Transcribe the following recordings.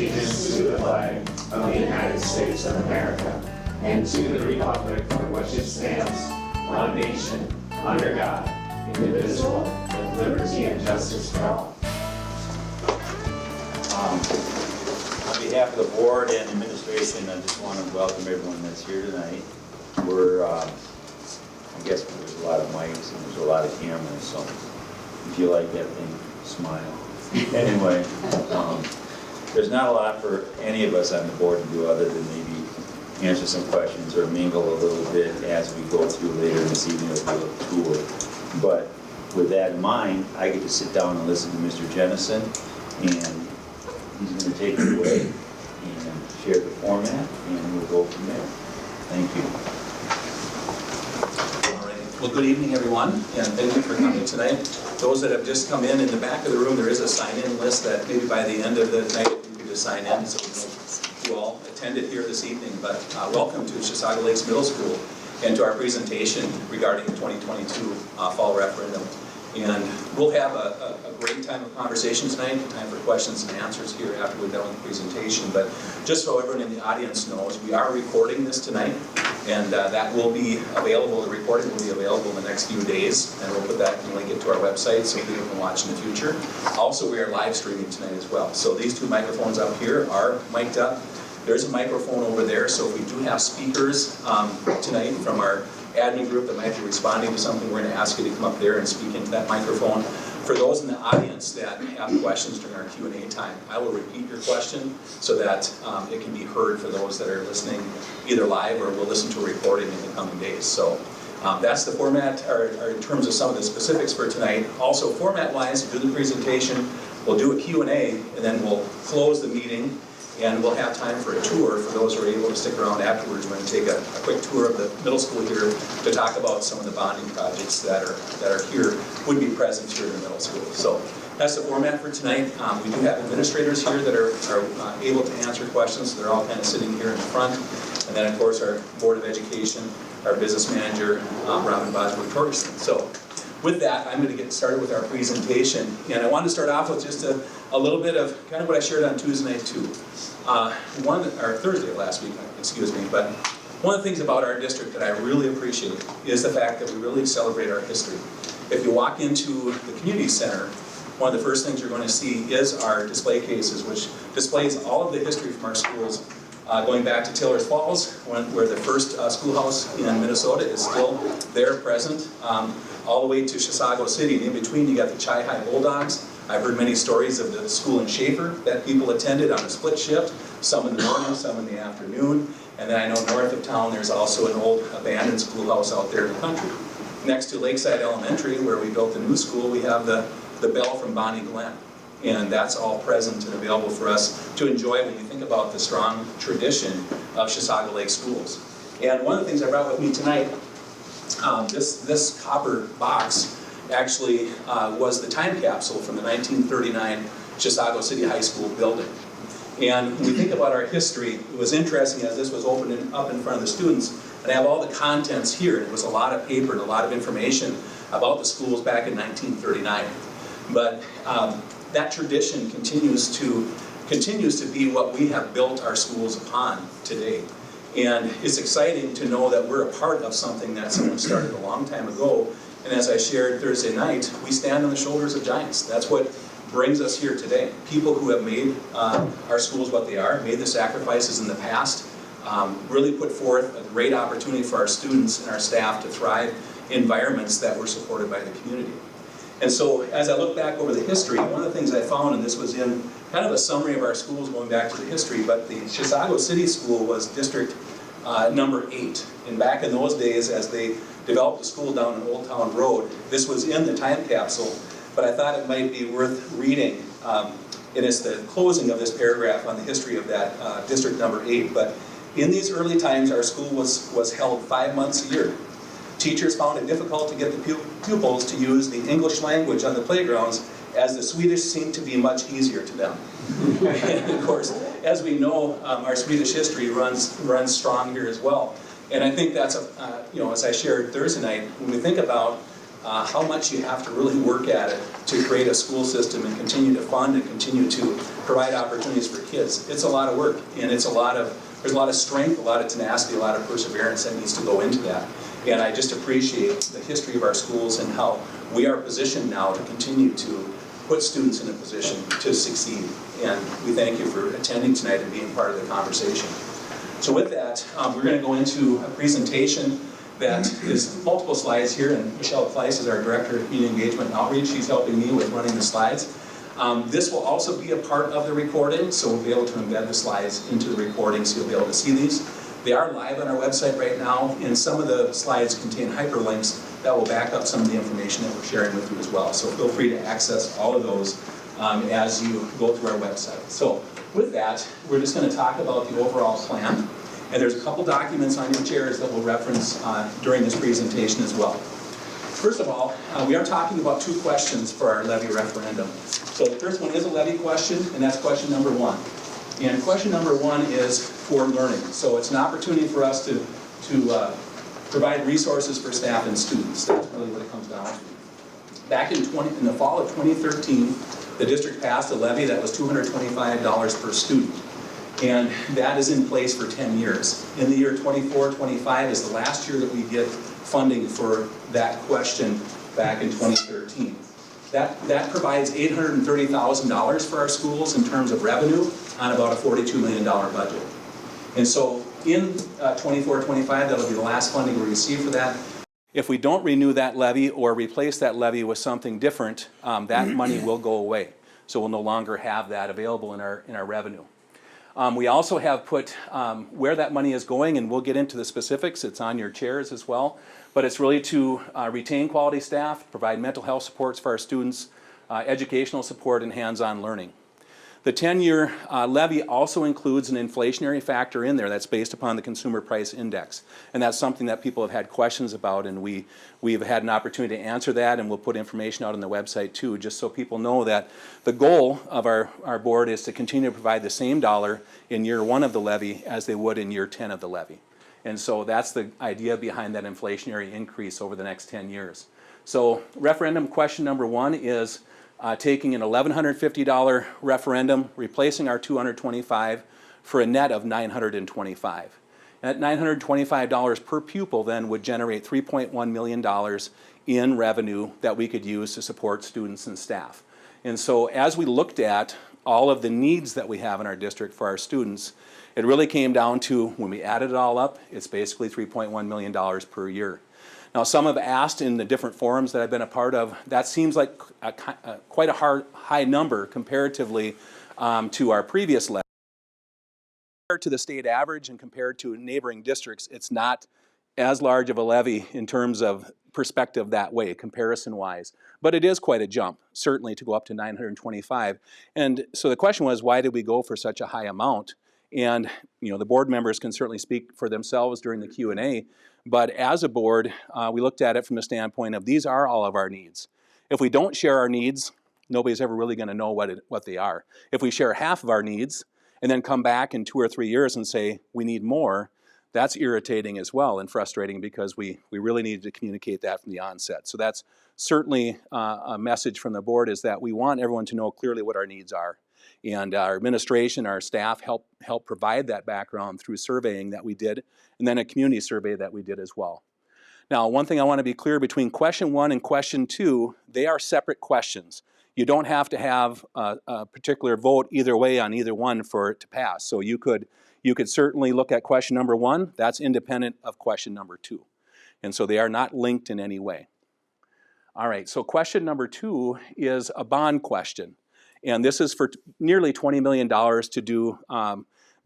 allegiance to the flag of the United States of America and to the republic for which it stands, one nation, under God, indivisible, with liberty and justice for all. On behalf of the board and administration, I just want to welcome everyone that's here tonight. We're, I guess there's a lot of mics and there's a lot of cameras, so if you like that thing, smile. Anyway, there's not a lot for any of us on the board to do other than maybe answer some questions or mingle a little bit as we go through later this evening of the tour. But with that in mind, I get to sit down and listen to Mr. Jennison, and he's going to take it away and share the format, and we'll go from there. Thank you. All right. Well, good evening, everyone, and thank you for coming tonight. Those that have just come in the back of the room, there is a sign-in list that maybe by the end of the night you can just sign in, so we know who all attended here this evening. But welcome to Chisago Lakes Middle School and to our presentation regarding the 2022 Fall Referendum. And we'll have a great time of conversation tonight, time for questions and answers here after we're done with the presentation. But just so everyone in the audience knows, we are recording this tonight, and that will be available, the recording will be available in the next few days, and we'll put that and link it to our website so people can watch in the future. Also, we are live streaming tonight as well. So these two microphones up here are mic'd up. There's a microphone over there, so if we do have speakers tonight from our admin group that might be responding to something, we're going to ask you to come up there and speak into that microphone. For those in the audience that have questions during our Q&A time, I will repeat your question so that it can be heard for those that are listening either live or will listen to a recording in the coming days. So that's the format, or in terms of some of the specifics for tonight. Also, format-wise, we'll do the presentation, we'll do a Q&A, and then we'll close the meeting. And we'll have time for a tour for those who are able to stick around afterwards. We're going to take a quick tour of the middle school here to talk about some of the bonding projects that are here, would be present here in the middle school. So that's the format for tonight. We do have administrators here that are able to answer questions. They're all kind of sitting here in the front. And then, of course, our Board of Education, our business manager, Robin Bosworth-Torgerson. So with that, I'm going to get started with our presentation. And I wanted to start off with just a little bit of kind of what I shared on Tuesday night too. Or Thursday of last week, excuse me. But one of the things about our district that I really appreciate is the fact that we really celebrate our history. If you walk into the community center, one of the first things you're going to see is our display cases, which displays all of the history from our schools, going back to Taylor's Falls, where the first schoolhouse in Minnesota is still there present, all the way to Chisago City. And in between, you got the Chi-Hi Bulldogs. I've heard many stories of the school in Schaefer that people attended on a split shift, some in the morning, some in the afternoon. And then I know north of town, there's also an old abandoned schoolhouse out there in the country. Next to Lakeside Elementary, where we built the new school, we have the bell from Bonnie Glen. And that's all present and available for us to enjoy when you think about the strong tradition of Chisago Lake schools. And one of the things I brought with me tonight, this copper box actually was the time capsule from the 1939 Chisago City High School building. And when we think about our history, it was interesting as this was opening up in front of the students, and I have all the contents here. It was a lot of paper and a lot of information about the schools back in 1939. But that tradition continues to be what we have built our schools upon today. And it's exciting to know that we're a part of something that someone started a long time ago. And as I shared Thursday night, we stand on the shoulders of giants. That's what brings us here today. People who have made our schools what they are, made the sacrifices in the past, really put forth a great opportunity for our students and our staff to thrive in environments that were supported by the community. And so as I look back over the history, one of the things I found, and this was in kind of a summary of our schools going back to the history, but the Chisago City School was district number 8. And back in those days, as they developed the school down on Old Town Road, this was in the time capsule, but I thought it might be worth reading. And it's the closing of this paragraph on the history of that district number 8. But in these early times, our school was held 5 months a year. Teachers found it difficult to get the pupils to use the English language on the playgrounds, as the Swedish seemed to be much easier to them. And of course, as we know, our Swedish history runs strong here as well. And I think that's, as I shared Thursday night, when we think about how much you have to really work at it to create a school system and continue to fund and continue to provide opportunities for kids. It's a lot of work, and there's a lot of strength, a lot of tenacity, a lot of perseverance that needs to go into that. And I just appreciate the history of our schools and how we are positioned now to continue to put students in a position to succeed. And we thank you for attending tonight and being part of the conversation. So with that, we're going to go into a presentation that is multiple slides here, and Michelle Kleiss is our Director of Community Engagement and Outreach. She's helping me with running the slides. This will also be a part of the recording, so we'll be able to embed the slides into the recording so you'll be able to see these. They are live on our website right now, and some of the slides contain hyperlinks that will back up some of the information that we're sharing with you as well. So feel free to access all of those as you go through our website. So with that, we're just going to talk about the overall plan. And there's a couple documents on your chairs that we'll reference during this presentation as well. First of all, we are talking about two questions for our levy referendum. So the first one is a levy question, and that's question number 1. And question number 1 is for learning. So it's an opportunity for us to provide resources for staff and students. That's really what it comes down to. Back in the fall of 2013, the district passed a levy that was $225 per student. And that is in place for 10 years. In the year 24-25 is the last year that we get funding for that question back in 2013. That provides $830,000 for our schools in terms of revenue on about a $42 million budget. And so in 24-25, that'll be the last funding we receive for that. If we don't renew that levy or replace that levy with something different, that money will go away. So we'll no longer have that available in our revenue. We also have put where that money is going, and we'll get into the specifics. It's on your chairs as well. But it's really to retain quality staff, provide mental health supports for our students, educational support, and hands-on learning. The 10-year levy also includes an inflationary factor in there that's based upon the Consumer Price Index. And that's something that people have had questions about, and we've had an opportunity to answer that, and we'll put information out on the website too, just so people know that the goal of our board is to continue to provide the same dollar in year 1 of the levy as they would in year 10 of the levy. And so that's the idea behind that inflationary increase over the next 10 years. So referendum question number 1 is taking an $1,150 referendum, replacing our $225 for a net of $925. And that $925 per pupil then would generate $3.1 million in revenue that we could use to support students and staff. And so as we looked at all of the needs that we have in our district for our students, it really came down to, when we added it all up, it's basically $3.1 million per year. Now, some have asked in the different forums that I've been a part of, that seems like quite a high number comparatively to our previous levy. Compared to the state average and compared to neighboring districts, it's not as large of a levy in terms of perspective that way, comparison-wise. But it is quite a jump, certainly, to go up to $925. And so the question was, why did we go for such a high amount? And the board members can certainly speak for themselves during the Q&A, but as a board, we looked at it from the standpoint of these are all of our needs. If we don't share our needs, nobody's ever really going to know what they are. If we share half of our needs and then come back in 2 or 3 years and say we need more, that's irritating as well and frustrating, because we really needed to communicate that from the onset. So that's certainly a message from the board, is that we want everyone to know clearly what our needs are. And our administration, our staff help provide that background through surveying that we did, and then a community survey that we did as well. Now, one thing I want to be clear, between question 1 and question 2, they are separate questions. You don't have to have a particular vote either way on either one for it to pass. So you could certainly look at question number 1, that's independent of question number 2. And so they are not linked in any way. All right, so question number 2 is a bond question. And this is for nearly $20 million to do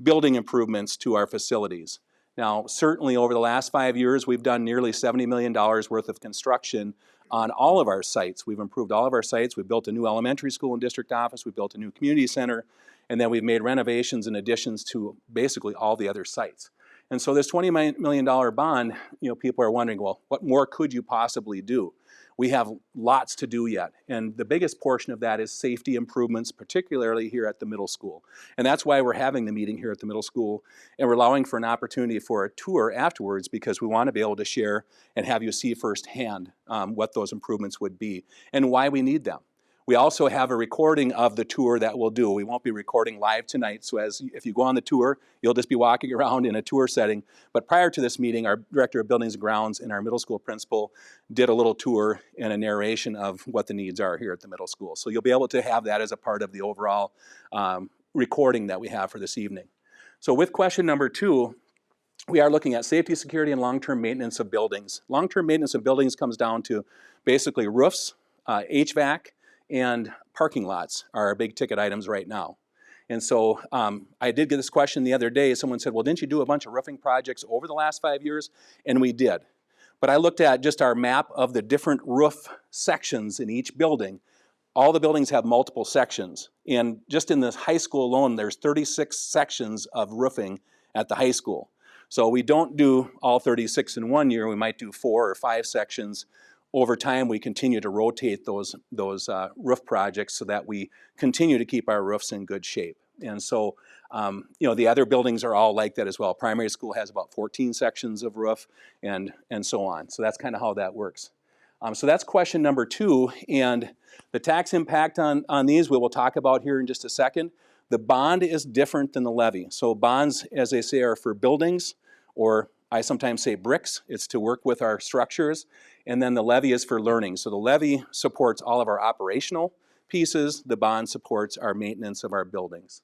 building improvements to our facilities. Now, certainly over the last 5 years, we've done nearly $70 million worth of construction on all of our sites. We've improved all of our sites. We've built a new elementary school and district office. We've built a new community center. And then we've made renovations and additions to basically all the other sites. And so this $20 million bond, people are wondering, well, what more could you possibly do? we have lots to do yet. And the biggest portion of that is safety improvements, particularly here at the middle school. And that's why we're having the meeting here at the middle school, and we're allowing for an opportunity for a tour afterwards, because we want to be able to share and have you see firsthand what those improvements would be and why we need them. We also have a recording of the tour that we'll do. We won't be recording live tonight, so if you go on the tour, you'll just be walking around in a tour setting. But prior to this meeting, our Director of Buildings and Grounds and our middle school principal did a little tour and a narration of what the needs are here at the middle school. So you'll be able to have that as a part of the overall recording that we have for this evening. So with question number 2, we are looking at safety, security, and long-term maintenance of buildings. Long-term maintenance of buildings comes down to basically roofs, HVAC, and parking lots are our big ticket items right now. And so I did get this question the other day. Someone said, well, didn't you do a bunch of roofing projects over the last 5 years? And we did. But I looked at just our map of the different roof sections in each building. All the buildings have multiple sections. And just in this high school alone, there's 36 sections of roofing at the high school. So we don't do all 36 in 1 year. We might do 4 or 5 sections. Over time, we continue to rotate those roof projects so that we continue to keep our roofs in good shape. And so, the other buildings are all like that as well. Primary school has about 14 sections of roof and so on. So that's kind of how that works. So that's question number 2. And the tax impact on these we will talk about here in just a second. The bond is different than the levy. So bonds, as they say, are for buildings, or I sometimes say bricks. It's to work with our structures. And then the levy is for learning. So the levy supports all of our operational pieces. The bond supports our maintenance of our buildings.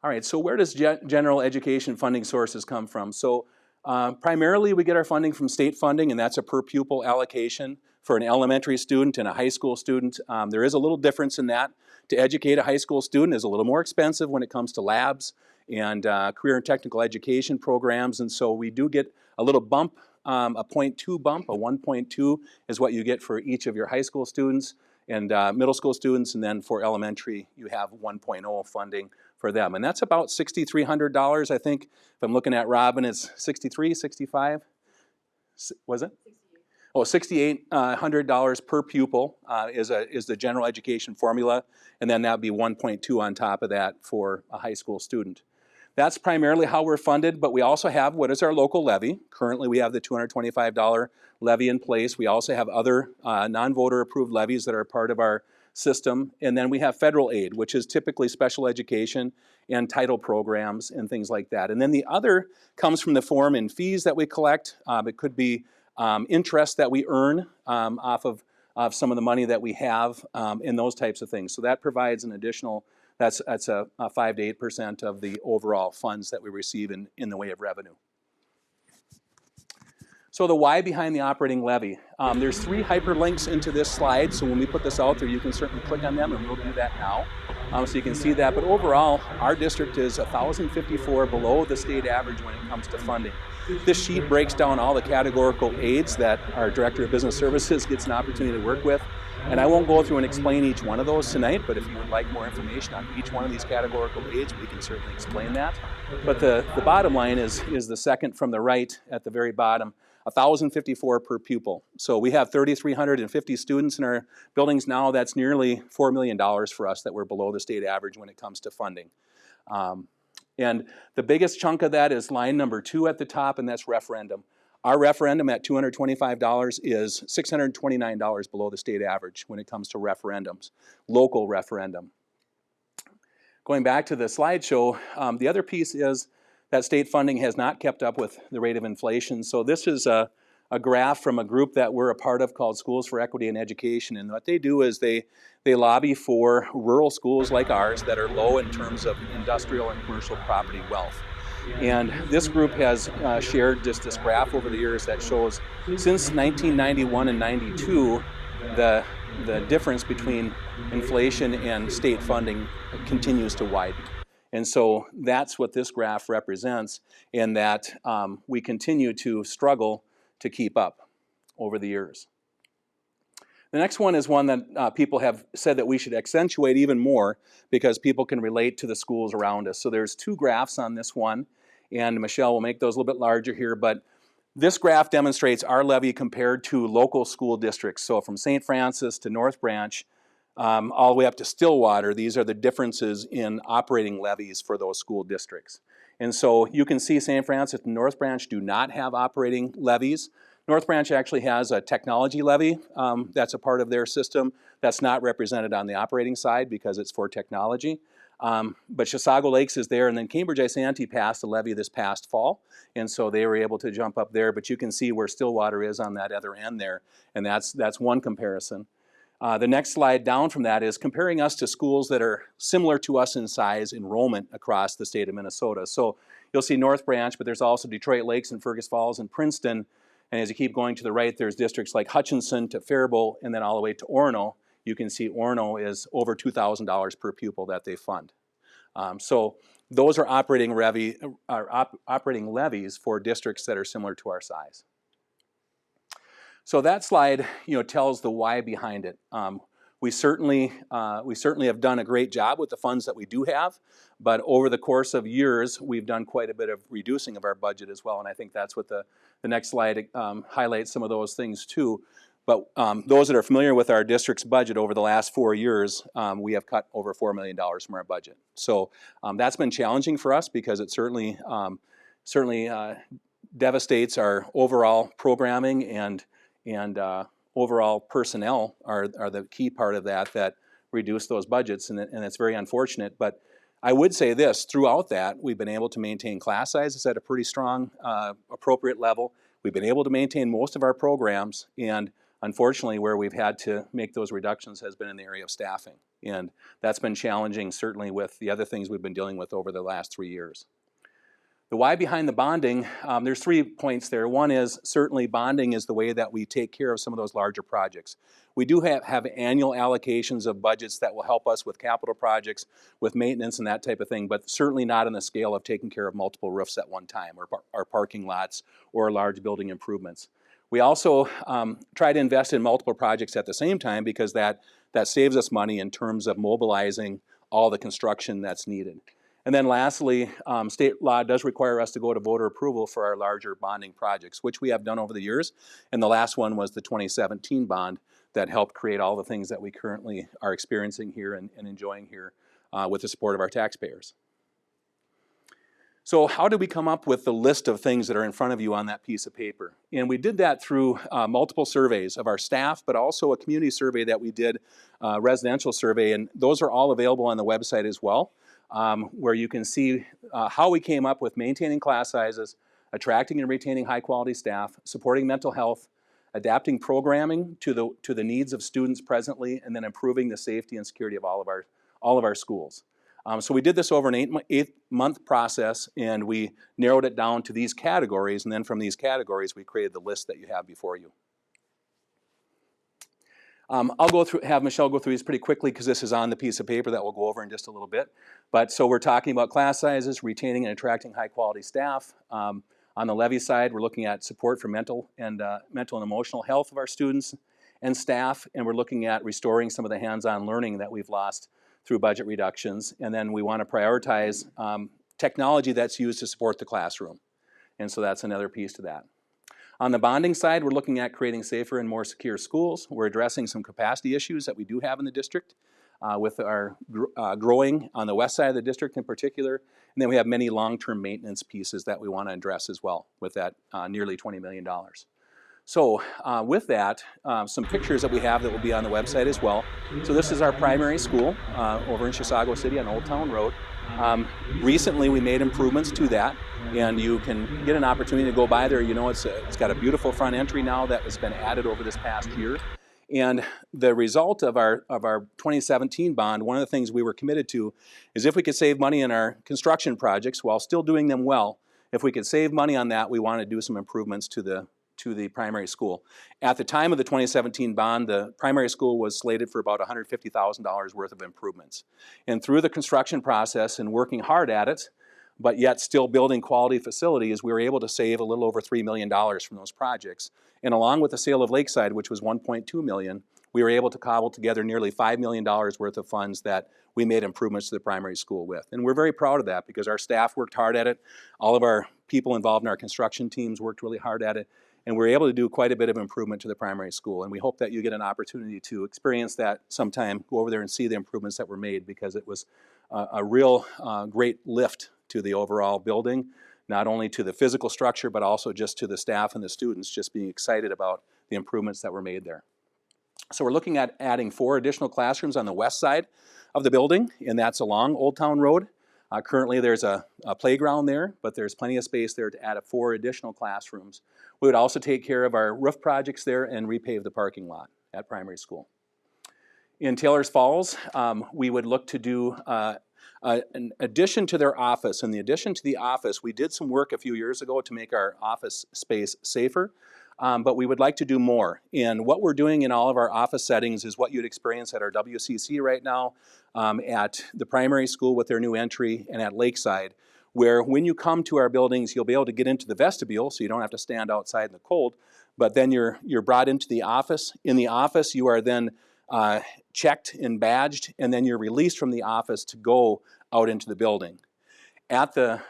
All right, so where does general education funding sources come from? So primarily we get our funding from state funding, and that's a per pupil allocation for an elementary student and a high school student. There is a little difference in that. To educate a high school student is a little more expensive when it comes to labs and career and technical education programs, and so we do get a little bump, a 0.2 bump. A 1.2 is what you get for each of your high school students and middle school students, and then for elementary you have 1.0 funding for them. And that's about $6,300, I think. If I'm looking at Robin, it's 63, 65? Was it? Oh, $6,800 per pupil is the general education formula, and then that would be 1.2 on top of that for a high school student. That's primarily how we're funded, but we also have what is our local levy. Currently we have the $225 levy in place. We also have other non-voter approved levies that are part of our system. And then we have federal aid, which is typically special education and title programs and things like that. And then the other comes from the form in fees that we collect. It could be interest that we earn off of some of the money that we have and those types of things. So that provides an additional, that's a 5 to 8% of the overall funds that we receive in the way of revenue. So the why behind the operating levy. There's 3 hyperlinks into this slide, so when we put this out there, you can certainly click on them, and we'll do that now. So you can see that, but overall, our district is 1,054 below the state average when it comes to funding. This sheet breaks down all the categorical aids that our Director of Business Services gets an opportunity to work with. And I won't go through and explain each one of those tonight, but if you would like more information on each one of these categorical aids, we can certainly explain that. But the bottom line is the second from the right at the very bottom, 1,054 per pupil. So we have 3,350 students in our buildings now. That's nearly $4 million for us that we're below the state average when it comes to funding. And the biggest chunk of that is line number 2 at the top, and that's referendum. Our referendum at $225 is $629 below the state average when it comes to referendums, local referendum. Going back to the slideshow, the other piece is that state funding has not kept up with the rate of inflation. So this is a graph from a group that we're a part of called Schools for Equity in Education. And what they do is they lobby for rural schools like ours that are low in terms of industrial and commercial property wealth. And this group has shared just this graph over the years that shows since 1991 and 92, the difference between inflation and state funding continues to widen. And so that's what this graph represents, in that we continue to struggle to keep up over the years. The next one is one that people have said that we should accentuate even more because people can relate to the schools around us. So there's 2 graphs on this one, and Michelle will make those a little bit larger here, but This graph demonstrates our levy compared to local school districts. So from St. Francis to North Branch, all the way up to Stillwater, these are the differences in operating levies for those school districts. And so you can see St. Francis and North Branch do not have operating levies. North Branch actually has a technology levy that's a part of their system that's not represented on the operating side because it's for technology. But Chisago Lakes is there, and then Cambridge Isanti passed a levy this past fall, and so they were able to jump up there. But you can see where Stillwater is on that other end there, and that's one comparison. The next slide down from that is comparing us to schools that are similar to us in size enrollment across the state of Minnesota. So you'll see North Branch, but there's also Detroit Lakes and Fergus Falls and Princeton. And as you keep going to the right, there's districts like Hutchinson to Faribault and then all the way to Orono. You can see Orono is over $2,000 per pupil that they fund. So those are operating levies for districts that are similar to our size. So that slide, tells the why behind it. We certainly have done a great job with the funds that we do have, but over the course of years, we've done quite a bit of reducing of our budget as well, and I think that's what the next slide highlights some of those things too. But those that are familiar with our district's budget over the last 4 years, we have cut over $4 million from our budget. So that's been challenging for us because it certainly devastates our overall programming and overall personnel are the key part of that reduce those budgets, and it's very unfortunate. But I would say this, throughout that, we've been able to maintain class sizes at a pretty strong, appropriate level. We've been able to maintain most of our programs, and unfortunately, where we've had to make those reductions has been in the area of staffing. And that's been challenging, certainly with the other things we've been dealing with over the last 3 years. The why behind the bonding, there's 3 points there. One is certainly bonding is the way that we take care of some of those larger projects. We do have annual allocations of budgets that will help us with capital projects, with maintenance and that type of thing, but certainly not on the scale of taking care of multiple roofs at one time or parking lots or large building improvements. We also try to invest in multiple projects at the same time because that saves us money in terms of mobilizing all the construction that's needed. And then lastly, state law does require us to go to voter approval for our larger bonding projects, which we have done over the years. And the last one was the 2017 bond that helped create all the things that we currently are experiencing here and enjoying here with the support of our taxpayers. So how did we come up with the list of things that are in front of you on that piece of paper? And we did that through multiple surveys of our staff, but also a community survey that we did, residential survey, and those are all available on the website as well, where you can see how we came up with maintaining class sizes, attracting and retaining high quality staff, supporting mental health, adapting programming to the needs of students presently, and then improving the safety and security of all of our schools. So we did this over an 8-month process, and we narrowed it down to these categories, and then from these categories we created the list that you have before you. I'll have Michelle go through these pretty quickly because this is on the piece of paper that we'll go over in just a little bit. But so we're talking about class sizes, retaining and attracting high quality staff. On the levy side, we're looking at support for mental and emotional health of our students and staff, and we're looking at restoring some of the hands-on learning that we've lost through budget reductions. And then we want to prioritize technology that's used to support the classroom. And so that's another piece to that. On the bonding side, we're looking at creating safer and more secure schools. We're addressing some capacity issues that we do have in the district with our growing on the west side of the district in particular. And then we have many long-term maintenance pieces that we want to address as well with that nearly $20 million. So with that, some pictures that we have that will be on the website as well. So this is our primary school over in Chisago City on Old Town Road. Recently we made improvements to that, and you can get an opportunity to go by there. You know, it's got a beautiful front entry now that has been added over this past year. And the result of our 2017 bond, one of the things we were committed to is if we could save money in our construction projects while still doing them well, if we could save money on that, we want to do some improvements to the primary school. At the time of the 2017 bond, the primary school was slated for about $150,000 worth of improvements. And through the construction process and working hard at it, but yet still building quality facilities, we were able to save a little over $3 million from those projects. And along with the sale of Lakeside, which was $1.2 million, we were able to cobble together nearly $5 million worth of funds that we made improvements to the primary school with. And we're very proud of that because our staff worked hard at it. All of our people involved in our construction teams worked really hard at it. And we were able to do quite a bit of improvement to the primary school. And we hope that you get an opportunity to experience that sometime, go over there and see the improvements that were made, because it was a real great lift to the overall building, not only to the physical structure, but also just to the staff and the students just being excited about the improvements that were made there. So we're looking at adding 4 additional classrooms on the west side of the building, and that's along Old Town Road. Currently there's a playground there, but there's plenty of space there to add 4 additional classrooms. We would also take care of our roof projects there and repave the parking lot at primary school. In Taylor's Falls, we would look to do an addition to their office. In the addition to the office, we did some work a few years ago to make our office space safer. But we would like to do more. And what we're doing in all of our office settings is what you'd experience at our WCC right now, at the primary school with their new entry, and at Lakeside, where when you come to our buildings, you'll be able to get into the vestibule, so you don't have to stand outside in the cold, but then you're brought into the office. In the office, you are then checked and badged, and then you're released from the office to go out into the building. At the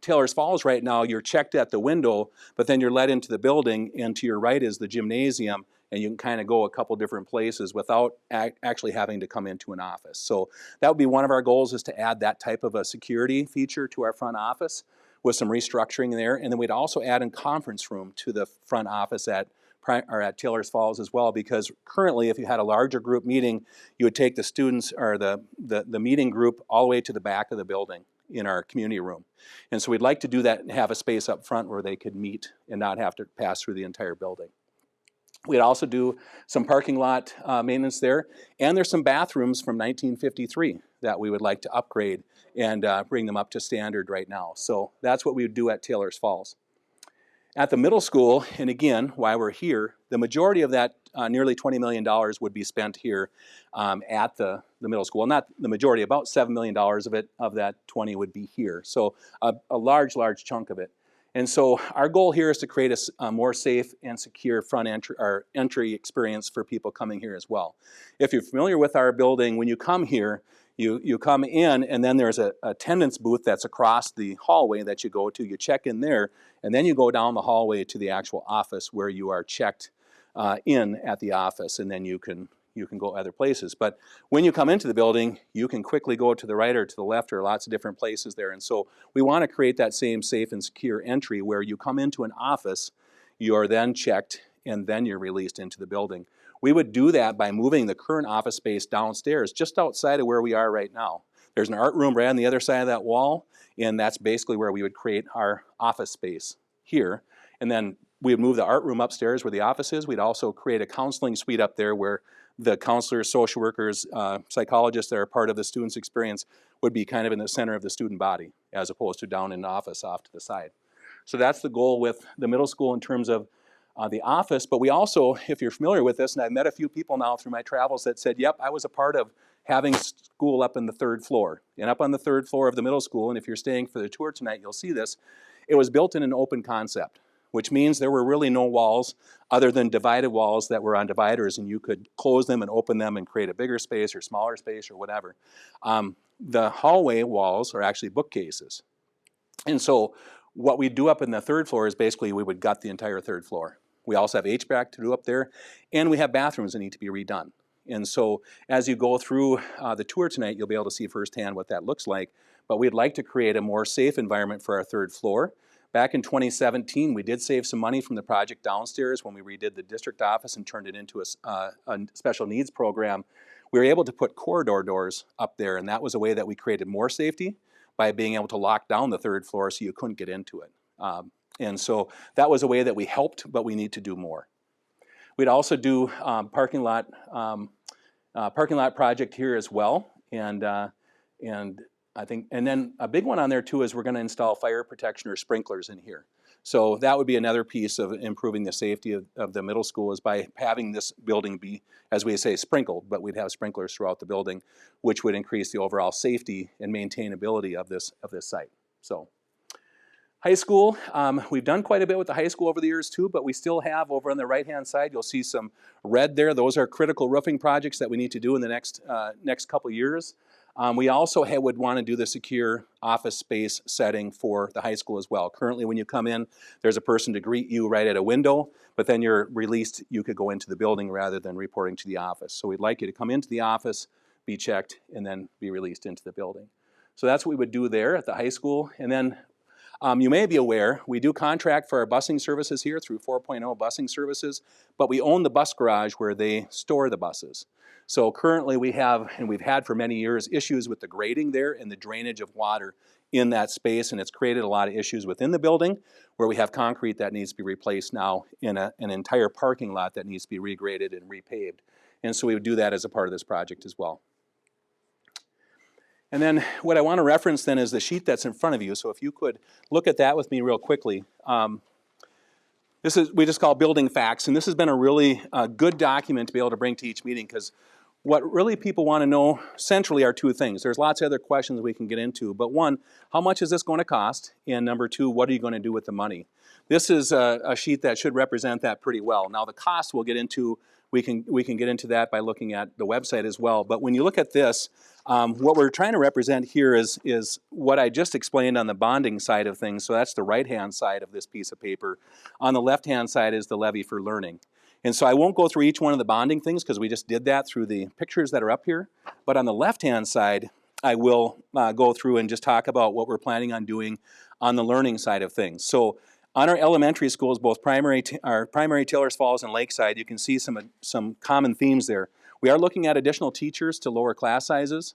Taylor's Falls right now, you're checked at the window, but then you're led into the building, and to your right is the gymnasium, and you can kind of go a couple different places without actually having to come into an office. So that would be one of our goals, is to add that type of a security feature to our front office with some restructuring there. And then we'd also add a conference room to the front office at Taylor's Falls as well, because currently if you had a larger group meeting, you would take the students or the meeting group all the way to the back of the building in our community room. And so we'd like to do that and have a space up front where they could meet and not have to pass through the entire building. We'd also do some parking lot maintenance there, and there's some bathrooms from 1953 that we would like to upgrade and bring them up to standard right now. So that's what we would do at Taylor's Falls. At the middle school, and again, why we're here, the majority of that nearly $20 million would be spent here at the middle school. Not the majority, about $7 million of that 20 would be here. So a large chunk of it. And so our goal here is to create a more safe and secure front entry experience for people coming here as well. If you're familiar with our building, when you come here, you come in, and then there's a attendance booth that's across the hallway that you go to. You check in there, and then you go down the hallway to the actual office where you are checked in at the office, and then you can go other places. But when you come into the building, you can quickly go to the right or to the left, or lots of different places there. And so we want to create that same safe and secure entry where you come into an office, you are then checked, and then you're released into the building. We would do that by moving the current office space downstairs, just outside of where we are right now. There's an art room right on the other side of that wall, and that's basically where we would create our office space here. And then we would move the art room upstairs where the office is. We'd also create a counseling suite up there where the counselors, social workers, psychologists that are part of the student's experience would be kind of in the center of the student body, as opposed to down in the office off to the side. So that's the goal with the middle school in terms of the office. But we also, if you're familiar with this, and I've met a few people now through my travels that said, yep, I was a part of having school up in the 3rd floor. And up on the 3rd floor of the middle school, and if you're staying for the tour tonight, you'll see this, it was built in an open concept, which means there were really no walls other than divided walls that were on dividers, and you could close them and open them and create a bigger space or smaller space or whatever. The hallway walls are actually bookcases. And so what we do up in the 3rd floor is basically we would gut the entire 3rd floor. We also have HVAC to do up there, and we have bathrooms that need to be redone. And so as you go through the tour tonight, you'll be able to see firsthand what that looks like. But we'd like to create a more safe environment for our 3rd floor. Back in 2017, we did save some money from the project downstairs when we redid the district office and turned it into a special needs program. We were able to put corridor doors up there, and that was a way that we created more safety by being able to lock down the 3rd floor so you couldn't get into it. And so that was a way that we helped, but we need to do more. We'd also do parking lot project here as well, and I think, and then a big one on there too is we're going to install fire protection or sprinklers in here. So that would be another piece of improving the safety of the middle school, is by having this building be, as we say, sprinkled, but we'd have sprinklers throughout the building, which would increase the overall safety and maintainability of this site. So High school, we've done quite a bit with the high school over the years too, but we still have over on the right-hand side, you'll see some red there. Those are critical roofing projects that we need to do in the next couple years. We also would want to do the secure office space setting for the high school as well. Currently, when you come in, there's a person to greet you right at a window, but then you're released, you could go into the building rather than reporting to the office. So we'd like you to come into the office, be checked, and then be released into the building. So that's what we would do there at the high school. And then you may be aware, we do contract for our busing services here through 4.0 busing services, but we own the bus garage where they store the buses. So currently we have, and we've had for many years, issues with the grading there and the drainage of water in that space, and it's created a lot of issues within the building where we have concrete that needs to be replaced now in an entire parking lot that needs to be regraded and repaved. And so we would do that as a part of this project as well. And then what I want to reference then is the sheet that's in front of you. So if you could look at that with me real quickly. This is, we just call building facts, and this has been a really good document to be able to bring to each meeting, because what really people want to know centrally are two things. There's lots of other questions we can get into, but one, how much is this going to cost? And number two, what are you going to do with the money? This is a sheet that should represent that pretty well. Now the cost we'll get into, we can get into that by looking at the website as well. But when you look at this, what we're trying to represent here is what I just explained on the bonding side of things. So that's the right-hand side of this piece of paper. On the left-hand side is the levy for learning. And so I won't go through each one of the bonding things because we just did that through the pictures that are up here. But on the left-hand side, I will go through and just talk about what we're planning on doing on the learning side of things. So on our elementary schools, both our primary Taylors Falls and Lakeside, you can see some common themes there. We are looking at additional teachers to lower class sizes.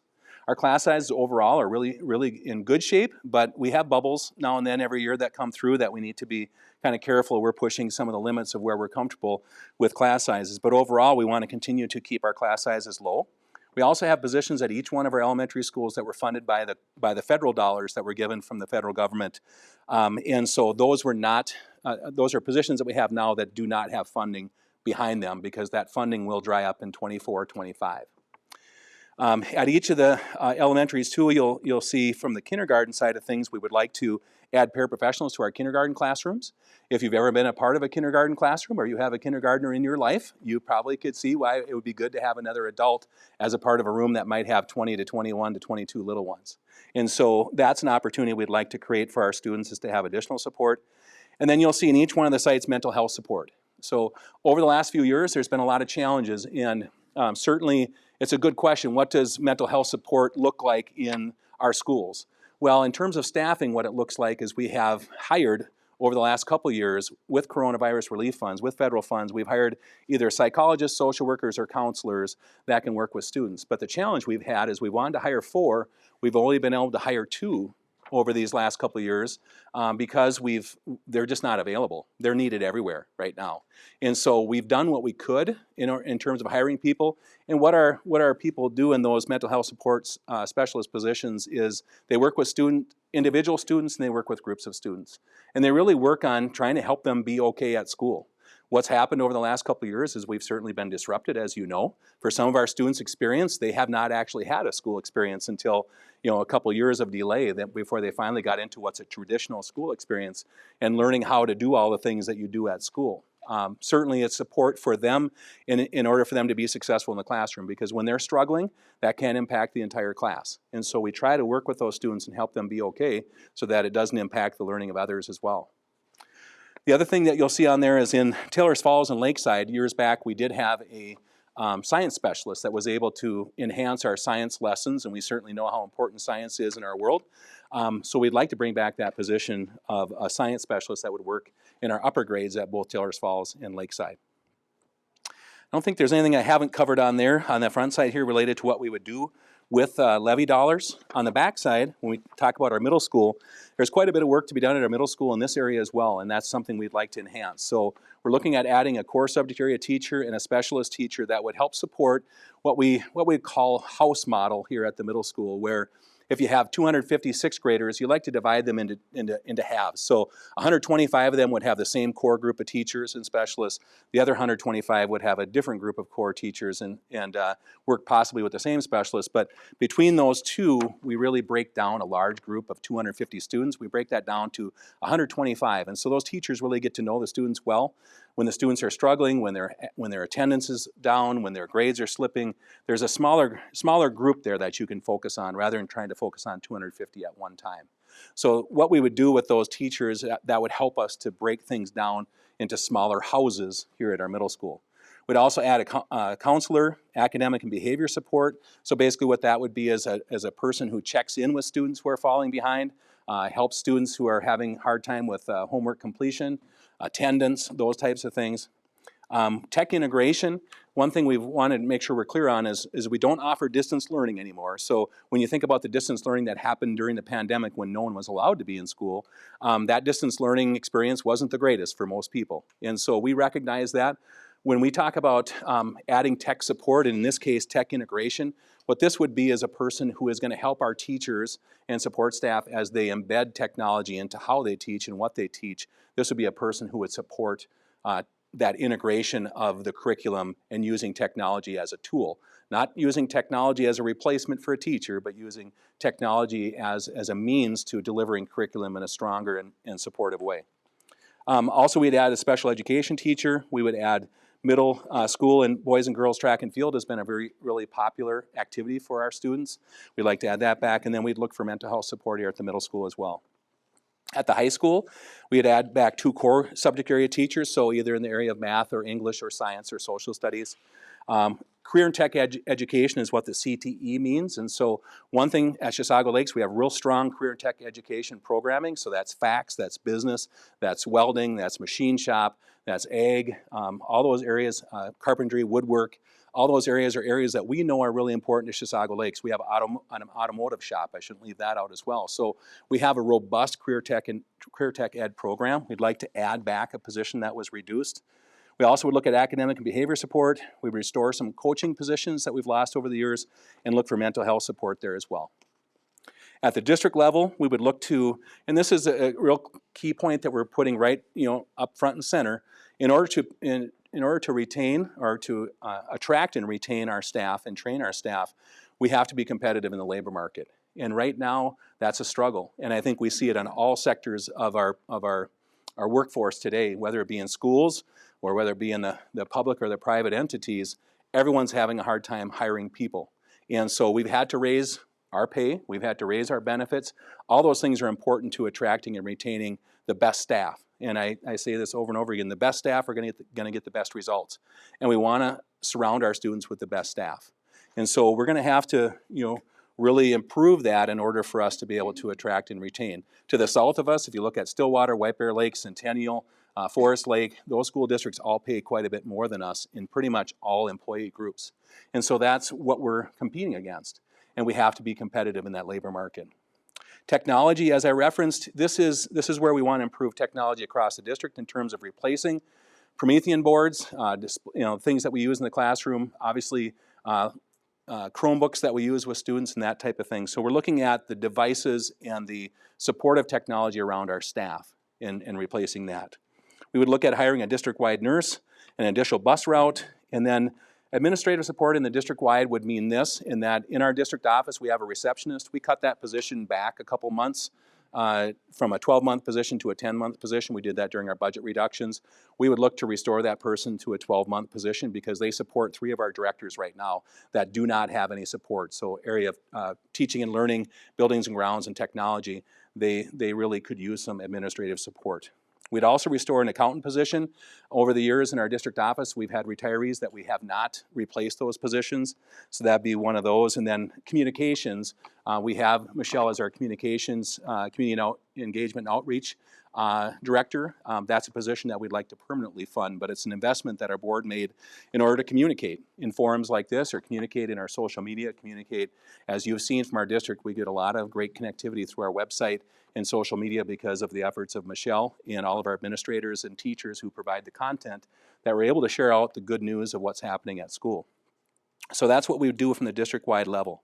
Our class sizes overall are really in good shape, but we have bubbles now and then every year that come through that we need to be kind of careful. We're pushing some of the limits of where we're comfortable with class sizes. But overall, we want to continue to keep our class sizes low. We also have positions at each one of our elementary schools that were funded by the federal dollars that were given from the federal government. And so those were not, those are positions that we have now that do not have funding behind them, because that funding will dry up in 24, 25. At each of the elementaries too, you'll see from the kindergarten side of things, we would like to add paraprofessionals to our kindergarten classrooms. If you've ever been a part of a kindergarten classroom or you have a kindergartner in your life, you probably could see why it would be good to have another adult as a part of a room that might have 20 to 21 to 22 little ones. And so that's an opportunity we'd like to create for our students, is to have additional support. And then you'll see in each one of the sites mental health support. So over the last few years, there's been a lot of challenges, and certainly it's a good question. What does mental health support look like in our schools? Well, in terms of staffing, what it looks like is we have hired over the last couple of years with coronavirus relief funds, with federal funds, we've hired either psychologists, social workers, or counselors that can work with students. But the challenge we've had is we wanted to hire 4. We've only been able to hire 2 over these last couple of years because they're just not available. They're needed everywhere right now. And so we've done what we could in terms of hiring people. And what our people do in those mental health supports specialist positions is they work with individual students, and they work with groups of students. And they really work on trying to help them be okay at school. What's happened over the last couple of years is we've certainly been disrupted, as you know. For some of our students' experience, they have not actually had a school experience until a couple of years of delay before they finally got into what's a traditional school experience and learning how to do all the things that you do at school. Certainly it's support for them in order for them to be successful in the classroom, because when they're struggling, that can impact the entire class. And so we try to work with those students and help them be okay so that it doesn't impact the learning of others as well. The other thing that you'll see on there is in Taylors Falls and Lakeside, years back we did have a science specialist that was able to enhance our science lessons, and we certainly know how important science is in our world. So we'd like to bring back that position of a science specialist that would work in our upper grades at both Taylors Falls and Lakeside. I don't think there's anything I haven't covered on there on the front side here related to what we would do with levy dollars. On the back side, when we talk about our middle school, there's quite a bit of work to be done at our middle school in this area as well, and that's something we'd like to enhance. So we're looking at adding a core subject area teacher and a specialist teacher that would help support what we call house model here at the middle school, where if you have 250 sixth graders, you like to divide them into halves. So 125 of them would have the same core group of teachers and specialists. The other 125 would have a different group of core teachers and work possibly with the same specialists. But between those two, we really break down a large group of 250 students. We break that down to 125. And so those teachers really get to know the students well. When the students are struggling, when their attendance is down, when their grades are slipping, there's a smaller group there that you can focus on rather than trying to focus on 250 at one time. So what we would do with those teachers, that would help us to break things down into smaller houses here at our middle school. We'd also add a counselor, academic and behavior support. So basically what that would be is a person who checks in with students who are falling behind, helps students who are having a hard time with homework completion, attendance, those types of things. Tech integration, one thing we've wanted to make sure we're clear on is we don't offer distance learning anymore. So when you think about the distance learning that happened during the pandemic when no one was allowed to be in school, that distance learning experience wasn't the greatest for most people. And so we recognize that. When we talk about adding tech support, and in this case tech integration, what this would be is a person who is going to help our teachers and support staff as they embed technology into how they teach and what they teach. This would be a person who would support that integration of the curriculum and using technology as a tool. Not using technology as a replacement for a teacher, but using technology as a means to delivering curriculum in a stronger and supportive way. Also, we'd add a special education teacher. We would add middle school and boys and girls track and field has been a really popular activity for our students. We'd like to add that back, and then we'd look for mental health support here at the middle school as well. At the high school, we'd add back 2 core subject area teachers, so either in the area of math or English or science or social studies. Career and tech education is what the CTE means, and so one thing at Chisago Lakes, we have real strong career and tech education programming, so that's FACS, that's business, that's welding, that's machine shop, that's ag, all those areas, carpentry, woodwork, all those areas are areas that we know are really important to Chisago Lakes. We have an automotive shop, I shouldn't leave that out as well. So we have a robust career tech ed program. We'd like to add back a position that was reduced. We also would look at academic and behavior support. We would restore some coaching positions that we've lost over the years and look for mental health support there as well. At the district level, we would look to, and this is a real key point that we're putting right, up front and center, in order to retain or to attract and retain our staff and train our staff, we have to be competitive in the labor market. And right now, that's a struggle. And I think we see it on all sectors of our workforce today, whether it be in schools or whether it be in the public or the private entities, everyone's having a hard time hiring people. And so we've had to raise our pay, we've had to raise our benefits. All those things are important to attracting and retaining the best staff. And I say this over and over again, the best staff are going to get the best results. And we want to surround our students with the best staff. And so we're going to have to, really improve that in order for us to be able to attract and retain. To the south of us, if you look at Stillwater, White Bear Lake, Centennial, Forest Lake, those school districts all pay quite a bit more than us in pretty much all employee groups. And so that's what we're competing against. And we have to be competitive in that labor market. Technology, as I referenced, this is where we want to improve technology across the district in terms of replacing Promethean boards, things that we use in the classroom, obviously Chromebooks that we use with students and that type of thing. So we're looking at the devices and the supportive technology around our staff and replacing that. We would look at hiring a district-wide nurse, an additional bus route, and then administrative support in the district-wide would mean this, in that in our district office we have a receptionist. We cut that position back a couple months from a 12-month position to a 10-month position. We did that during our budget reductions. We would look to restore that person to a 12-month position because they support 3 of our directors right now that do not have any support. So area of teaching and learning, buildings and grounds, and technology, they really could use some administrative support. We'd also restore an accountant position. Over the years in our district office, we've had retirees that we have not replaced those positions. So that'd be one of those. And then communications, we have Michelle as our communications, community engagement and outreach director. That's a position that we'd like to permanently fund, but it's an investment that our board made in order to communicate in forums like this or communicate in our social media, communicate. As you've seen from our district, we get a lot of great connectivity through our website and social media because of the efforts of Michelle and all of our administrators and teachers who provide the content that we're able to share out the good news of what's happening at school. So that's what we would do from the district-wide level.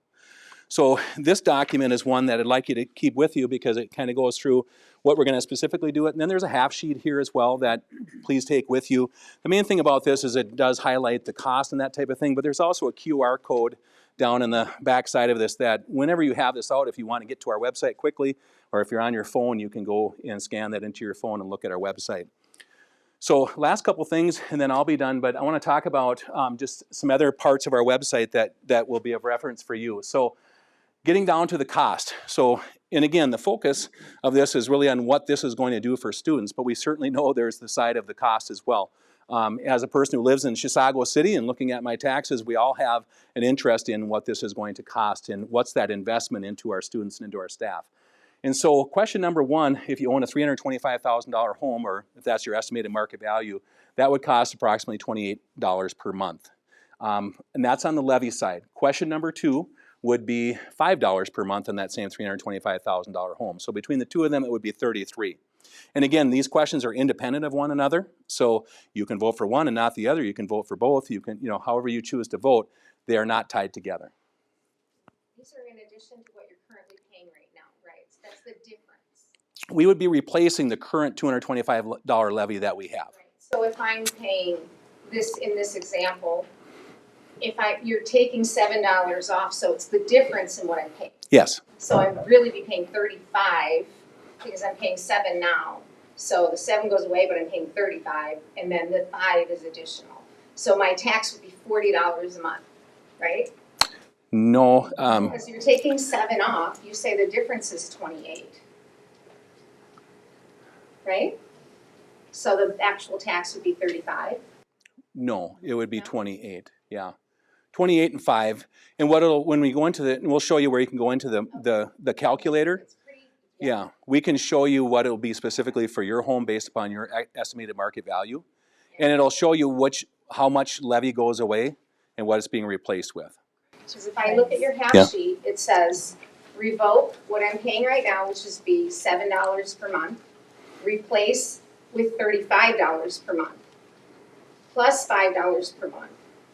So this document is one that I'd like you to keep with you because it kind of goes through what we're going to specifically do. And then there's a half sheet here as well that please take with you. The main thing about this is it does highlight the cost and that type of thing, but there's also a QR code down in the back side of this that whenever you have this out, if you want to get to our website quickly, or if you're on your phone, you can go and scan that into your phone and look at our website. So last couple things, and then I'll be done, but I want to talk about just some other parts of our website that will be of reference for you. So getting down to the cost. So, and again, the focus of this is really on what this is going to do for students, but we certainly know there's the side of the cost as well. As a person who lives in Chisago City and looking at my taxes, we all have an interest in what this is going to cost and what's that investment into our students and into our staff. And so question number one, if you own a $325,000 home, or if that's your estimated market value, that would cost approximately $28 per month. And that's on the levy side. Question number two would be $5 per month on that same $325,000 home. So between the two of them, it would be $33. And again, these questions are independent of one another. So you can vote for one and not the other. You can vote for both. You can, however you choose to vote, they are not tied together. These are in addition to what you're currently paying right now, right? So that's the difference. We would be replacing the current $225 levy that we have. Right. So if I'm paying this in this example, you're taking $7 off, so it's the difference in what I'm paying. Yes. So I'd really be paying $35 because I'm paying $7 now. So the $7 goes away, but I'm paying $35, and then the $5 is additional. So my tax would be $40 a month, right? No. Because you're taking $7 off, you say the difference is $28, right? So the actual tax would be $35. No, it would be No? 28. Yeah. 28 and 5. And when we go into and we'll show you where you can go into the calculator. It's pretty, Yeah, we can show you what it'll be specifically for your home based upon your estimated market value. And it'll show you how much levy goes away and what it's being replaced with. Because if I look at your half Yeah. sheet, it says revoke what I'm paying right now, which is be $7 per month, replace with $35 per month, plus $5 per month.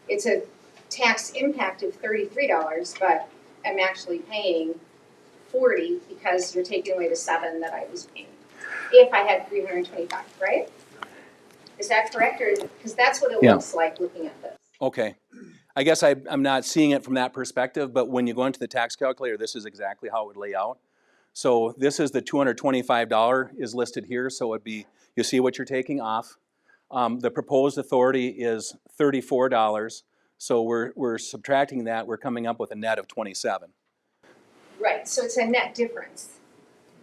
It's a tax impact of $33, but I'm actually paying $40 because you're taking away the $7 that I was paying. If I had $325, right? Is that correct, or because that's what it Yeah. looks like looking at this? Okay. I guess I'm not seeing it from that perspective, but when you go into the tax calculator, this is exactly how it would lay out. So this is the $225 is listed here, so it'd be, you see what you're taking off. The proposed authority is $34, so we're subtracting that, we're coming up with a net of 27. Right, so it's a net difference,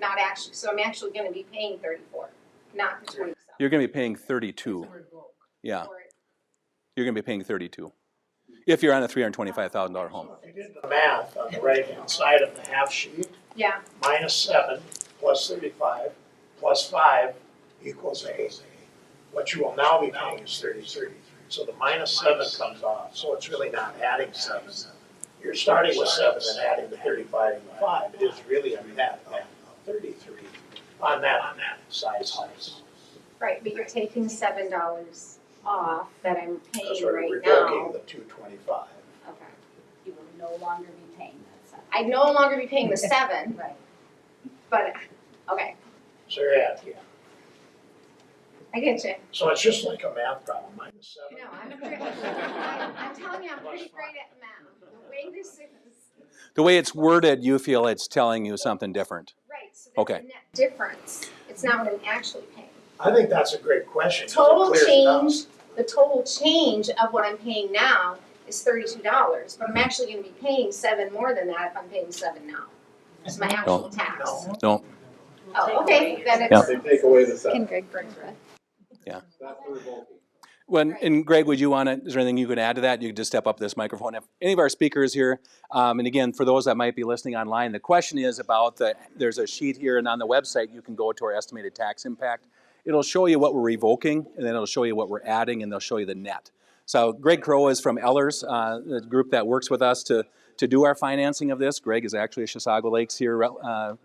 not actually, so I'm actually gonna be paying 34, not the 27. You're gonna be paying 32. Yeah, Or- you're gonna be paying 32. If you're on a $325,000 home. If you did the math on the right-hand side of the half sheet, Yeah, minus 7 plus 35 plus 5 equals 8. What you will now be paying is 33. So the minus 7 comes off, so it's really not adding 7. You're starting with 7 and adding the 35 and the 5. It is really a net of 33 on that size house. right, but you're taking $7 off that I'm That's paying sort of right revoking now. the 225. Okay. You will no longer be paying that $7. I'd no longer be paying the 7, Right. but, okay, So you're at, yeah. I get you. So it's just like a math problem, minus 7. No, I'm telling you, I'm pretty great at math. The way this is, The way it's worded, you feel it's telling you something different. right, so Okay. that's a net difference. It's not what I'm actually paying. I think that's a great question. 'cause it Total clears it up. change, the total change of what I'm paying now is $32, but I'm actually gonna be paying 7 more than that if I'm paying 7 now. It's my actual tax. No, Oh, okay, then Yeah. it's, They take away the seven. Can Greg bring it? That's the revoking. and Greg, would you want to, is there anything you could add to that? You could just step up this microphone. If any of our speakers here, and again, for those that might be listening online, the question is about there's a sheet here, and on the website, you can go to our estimated tax impact. It'll show you what we're revoking, and then it'll show you what we're adding, and they'll show you the net. So Greg Crow is from Ellers, the group that works with us to do our financing of this. Greg is actually a Chisago Lakes here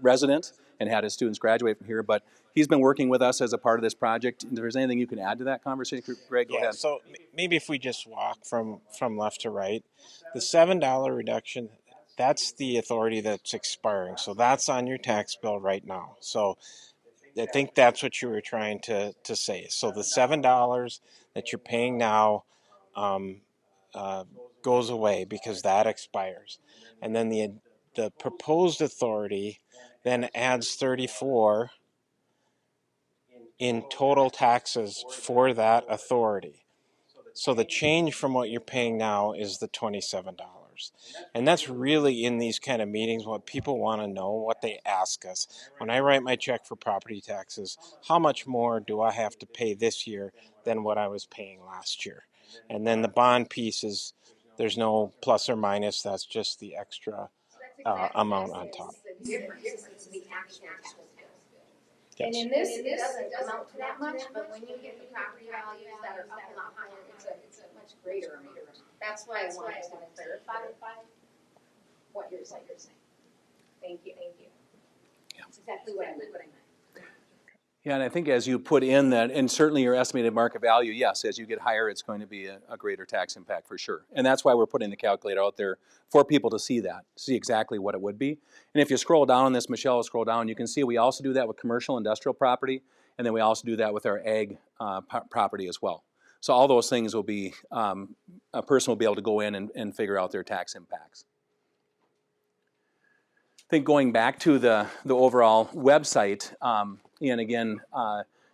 resident and had his students graduate from here, but he's been working with us as a part of this project. If there's anything you can add to that conversation, Greg, go ahead. So maybe if we just walk from left to right, the $7 reduction that's the authority that's expiring. So that's on your tax bill right now. So I think that's what you were trying to say. So the $7 that you're paying now goes away because that expires. And then the proposed authority then adds 34 in total taxes for that authority. So the change from what you're paying now is the $27. And that's really in these kind of meetings what people want to know, what they ask us. When I write my check for property taxes, how much more do I have to pay this year than what I was paying last year? And then the bond piece is, there's no plus or minus, that's just the extra amount on top. The difference is the actual bill. Yes. And in this, it doesn't amount to that much, but when you get the property values that are up a lot higher, it's a much greater amount. That's why I wanted to clarify what you're saying. Thank you. That's exactly what I meant. Yeah, and I think as you put in that, and certainly your estimated market value, yes, as you get higher, it's going to be a greater tax impact for sure. And that's why we're putting the calculator out there for people to see that, see exactly what it would be. And if you scroll down on this, Michelle, scroll down, you can see we also do that with commercial industrial property, and then we also do that with our ag property as well. So all those things will be, a person will be able to go in and figure out their tax impacts. I think going back to the overall website, and again,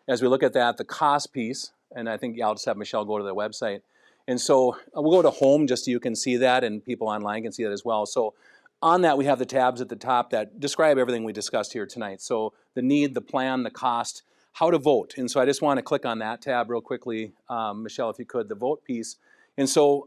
as we look at that, the cost piece, and I think I'll just have Michelle go to the website. And so we'll go to home just so you can see that, and people online can see that as well. So on that, we have the tabs at the top that describe everything we discussed here tonight. So the need, the plan, the cost, how to vote. And so I just want to click on that tab real quickly, Michelle, if you could, the vote piece. And so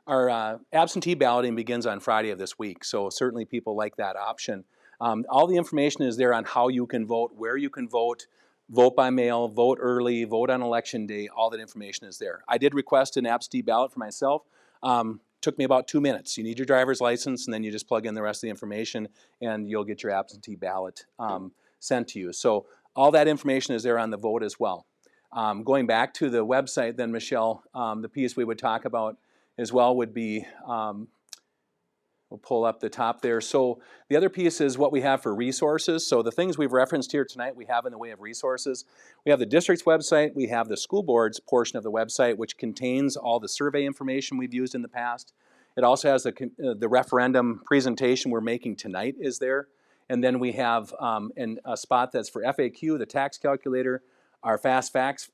our absentee balloting begins on Friday of this week, so certainly people like that option. All the information is there on how you can vote, where you can vote, vote by mail, vote early, vote on election day, all that information is there. I did request an absentee ballot for myself. Took me about 2 minutes. You need your driver's license, and then you just plug in the rest of the information, and you'll get your absentee ballot sent to you. So all that information is there on the vote as well. Going back to the website then, Michelle, the piece we would talk about as well would be, we'll pull up the top there. So the other piece is what we have for resources. So the things we've referenced here tonight, we have in the way of resources. We have the district's website, we have the school board's portion of the website, which contains all the survey information we've used in the past. It also has the referendum presentation we're making tonight is there. And then we have a spot that's for FAQ, the tax calculator, our fast facts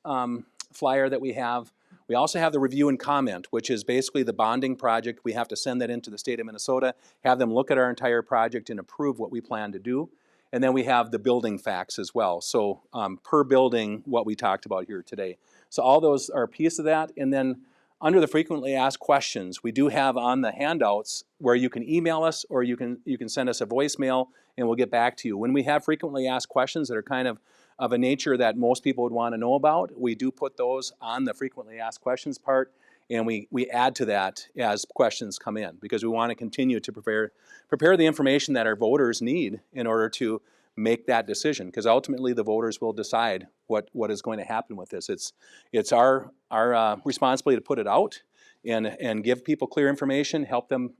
flyer that we have. We also have the review and comment, which is basically the bonding project. We have to send that into the state of Minnesota, have them look at our entire project and approve what we plan to do. And then we have the building facts as well. So per building, what we talked about here today. So all those are a piece of that. And then under the frequently asked questions, we do have on the handouts where you can email us or you can send us a voicemail and we'll get back to you. When we have frequently asked questions that are kind of a nature that most people would want to know about, we do put those on the frequently asked questions part, and we add to that as questions come in, because we want to continue to prepare the information that our voters need in order to make that decision, because ultimately the voters will decide what is going to happen with this. It's our responsibility to put it out and give people clear information, help them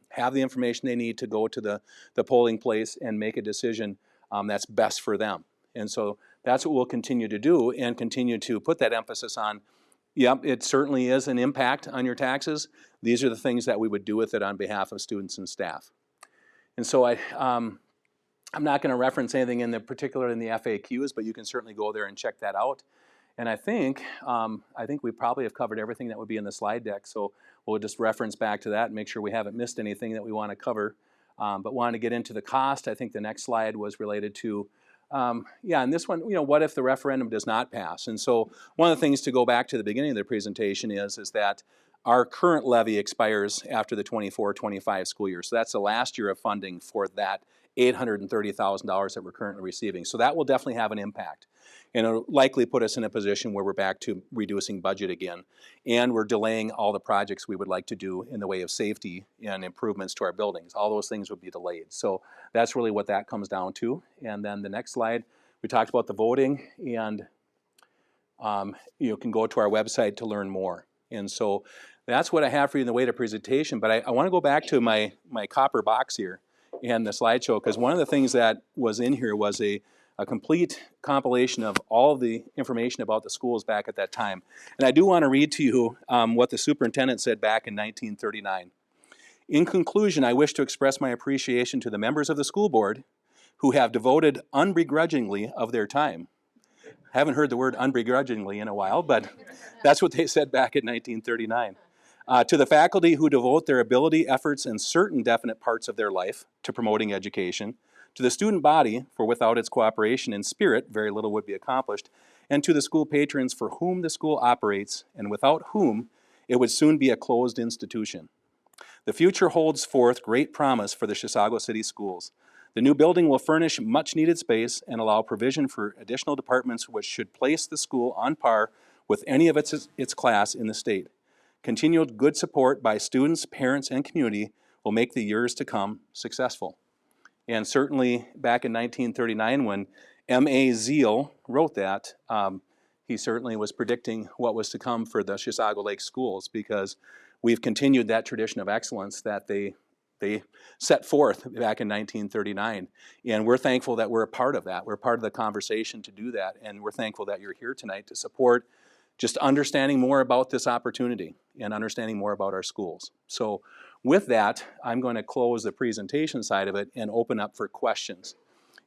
have the information they need to go to the polling place and make a decision that's best for them. And so that's what we'll continue to do and continue to put that emphasis on. Yep, it certainly is an impact on your taxes. These are the things that we would do with it on behalf of students and staff. And so I'm not going to reference anything in the particular in the FAQs, but you can certainly go there and check that out. And I think we probably have covered everything that would be in the slide deck. So we'll just reference back to that and make sure we haven't missed anything that we want to cover. But wanted to get into the cost. I think the next slide was related to and this one, what if the referendum does not pass? And so one of the things to go back to the beginning of the presentation is that our current levy expires after the 24-25 school year. So that's the last year of funding for that $830,000 that we're currently receiving. So that will definitely have an impact. And it'll likely put us in a position where we're back to reducing budget again. And we're delaying all the projects we would like to do in the way of safety and improvements to our buildings. All those things would be delayed. So that's really what that comes down to. And then the next slide, we talked about the voting, and you can go to our website to learn more. And so That's what I have for you in the way to presentation, but I want to go back to my copper box here and the slideshow, because one of the things that was in here was a complete compilation of all of the information about the schools back at that time. And I do want to read to you what the superintendent said back in 1939. In conclusion, I wish to express my appreciation to the members of the school board who have devoted unbegrudgingly of their time. I haven't heard the word unbegrudgingly in a while, but that's what they said back in 1939. To the faculty who devote their ability, efforts, and certain definite parts of their life to promoting education, to the student body, for without its cooperation and spirit, very little would be accomplished, and to the school patrons for whom the school operates, and without whom it would soon be a closed institution. The future holds forth great promise for the Chisago City Schools. The new building will furnish much needed space and allow provision for additional departments which should place the school on par with any of its class in the state. Continued good support by students, parents, and community will make the years to come successful. And certainly back in 1939 when M.A. Zeal wrote that, he certainly was predicting what was to come for the Chisago Lakes schools, because we've continued that tradition of excellence that they set forth back in 1939. And we're thankful that we're a part of that. We're part of the conversation to do that. And we're thankful that you're here tonight to support just understanding more about this opportunity and understanding more about our schools. So with that, I'm going to close the presentation side of it and open up for questions.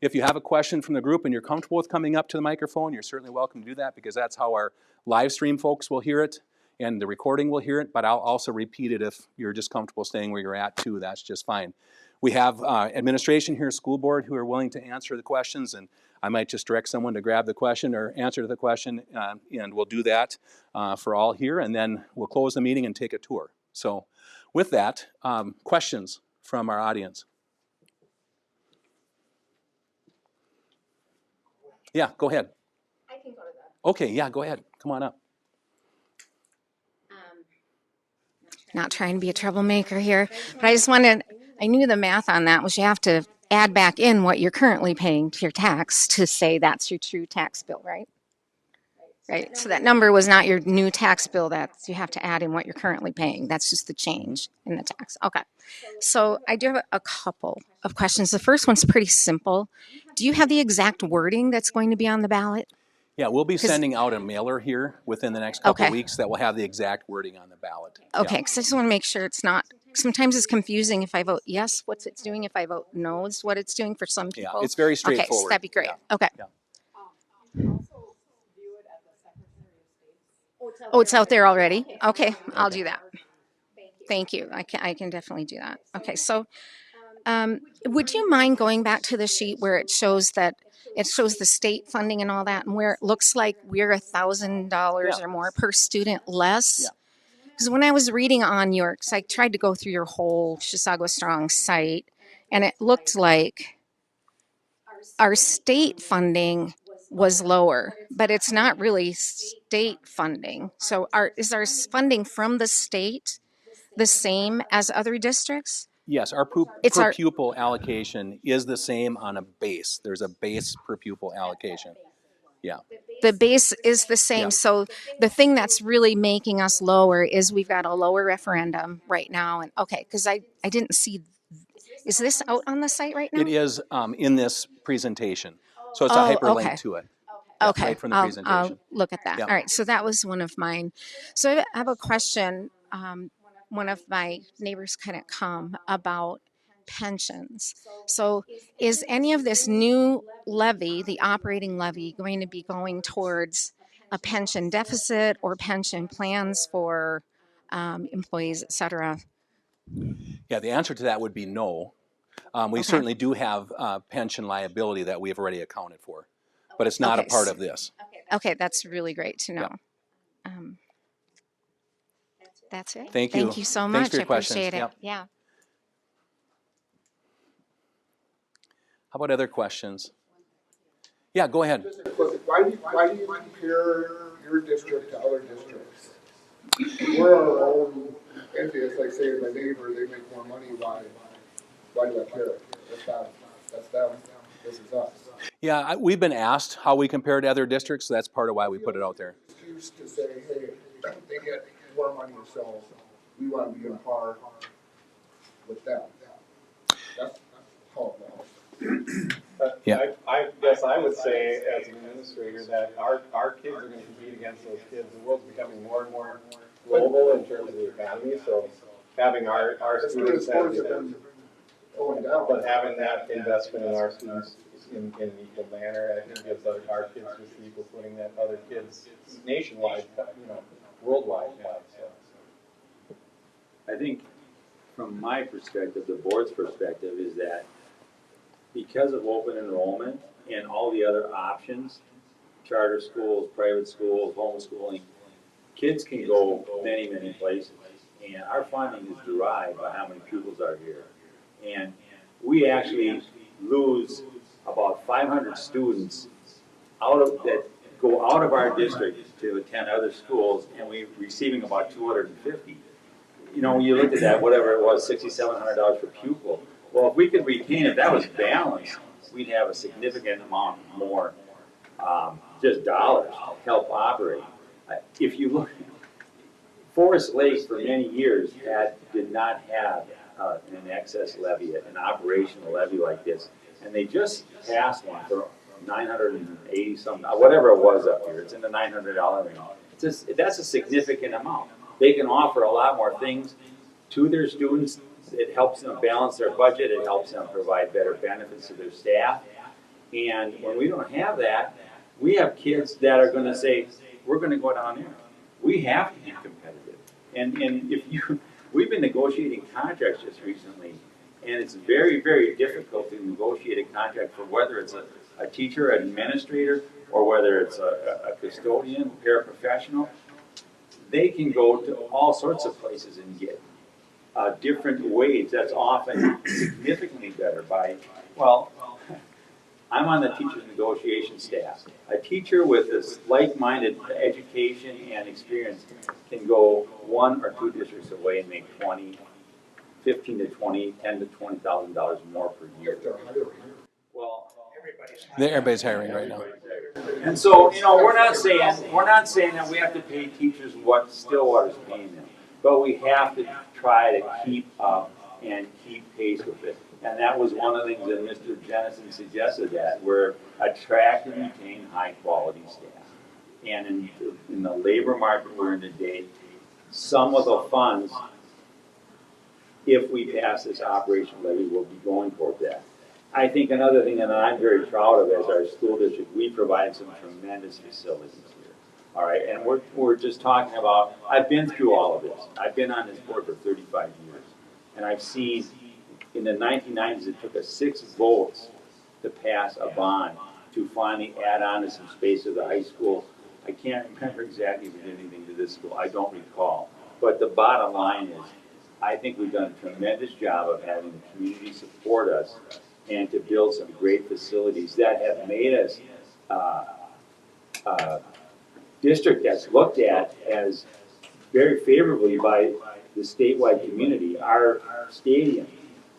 If you have a question from the group and you're comfortable with coming up to the microphone, you're certainly welcome to do that, because that's how our live stream folks will hear it and the recording will hear it, but I'll also repeat it if you're just comfortable staying where you're at too. That's just fine. We have administration here, school board, who are willing to answer the questions, and I might just direct someone to grab the question or answer the question, and we'll do that for all here, and then we'll close the meeting and take a tour. So with that, questions from our audience? Yeah, go ahead. I can go to that. Okay, yeah, go ahead. Come on up. Not trying to be a troublemaker here, but I just wanted, I knew the math on that was you have to add back in what you're currently paying to your tax to say that's your true tax bill, right? Right. So that number was not your new tax bill. That's, you have to add in what you're currently paying. That's just the change in the tax. Okay. So I do have a couple of questions. The first one's pretty simple. Do you have the exact wording that's going to be on the ballot? Yeah, we'll be sending out a mailer here within the next couple of Okay. weeks that will have the exact wording on the ballot. Okay, Yeah. because I just want to make sure it's not, sometimes it's confusing if I vote yes, what's it's doing, if I vote no, is what it's doing for some Yeah, people. it's very Okay, straightforward. so that'd be great. Yeah. Okay. Yeah. Oh, it's out there already? Okay, I'll do that. Thank you. I can definitely do that. Okay, so would you mind going back to the sheet where it shows that it shows the state funding and all that, and where it looks like we're $1,000 or more per student less? Yeah. Because when I was reading on your, because I tried to go through your whole Chisago Strong site, and it looked like our state funding was lower, but it's not really state funding. So is our funding from the state the same as other districts? Yes, our per pupil allocation is the same on a base. There's a base per pupil allocation. Yeah. The base is the same. Yeah. So the thing that's really making us lower is we've got a lower referendum right now. And okay, because I didn't see, is this out on the site right now? It is in this presentation. So it's a hyperlink okay. to it. Yeah, Okay, right from the I'll presentation. look at that. Yeah. All right, so that was one of mine. So I have a question. One of my neighbors kind of come about pensions. So is any of this new levy, the operating levy, going to be going towards a pension deficit or pension plans for employees, et cetera? Yeah, the answer to that would be no. We certainly do have pension liability that we have already accounted for, but it's not a part of this. Okay, that's really great to know. Yeah. That's it. Thank you. Thank you so Thanks much. for your I appreciate questions. it. Yep. Yeah. How about other questions? Yeah, go ahead. Why do you compare your district to other districts? We're our own entity. It's like saying my neighbor, they make more money. Why do I care? That's them. This is us. Yeah, we've been asked how we compare to other districts, so that's part of why we put it out there. Excuse to say, hey, they get more money, so we want to be on par with them. That's how it goes. Yeah. I guess I would say as an administrator that our kids are gonna compete against those kids. The world's becoming more and more global in terms of the economy, so having our The students sports have, have been going down. but having that investment in our students in an equal manner, I think gives our kids just the equal footing that other kids nationwide, worldwide have, so. I think from my perspective, the board's perspective is that because of open enrollment and all the other options, charter schools, private schools, homeschooling, kids can go many, many places. And our funding is derived by how many pupils are here. And we actually lose about 500 students that go out of our district to attend other schools, and we're receiving about 250. You know, when you look at that, whatever it was, $6,700 per pupil. Well, if we could retain it, that was balanced, we'd have a significant amount more just dollars to help operate. If you look, Forest Lake for many years did not have an excess levy, an operational levy like this, and they just passed one for 980 something, whatever it was up here. It's in the $900 range. That's a significant amount. They can offer a lot more things to their students. It helps them balance their budget. It helps them provide better benefits to their staff. And when we don't have that, we have kids that are going to say, we're going to go down there. We have to be competitive. And we've been negotiating contracts just recently, and it's very, very difficult to negotiate a contract for whether it's a teacher, an administrator, or whether it's a custodian, paraprofessional. They can go to all sorts of places and get different wage that's often significantly better I'm on the teacher's negotiation staff. A teacher with this like-minded education and experience can go 1 or 2 districts away and make $15 to $20, $10 to $20,000 more per year. Well, Everybody's hiring right now. and so, we're not saying that we have to pay teachers what Stillwater's paying them, but we have to try to keep up and keep pace with it. And that was one of the things that Mr. Jennison suggested, that we're attract and retain high-quality staff. And in the labor market we're in today, some of the funds, if we pass this operational levy, will be going toward that. I think another thing that I'm very proud of as our school district, we provide some tremendous facilities here. All right, and we're just talking about, I've been through all of this. I've been on this board for 35 years. And I've seen, in the 1990s, it took us 6 votes to pass a bond to finally add on to some space of the high school. I can't remember exactly if we did anything to this school. I don't recall. But the bottom line is, I think we've done a tremendous job of having the community support us and to build some great facilities that have made us a district that's looked at as very favorably by the statewide community. Our stadium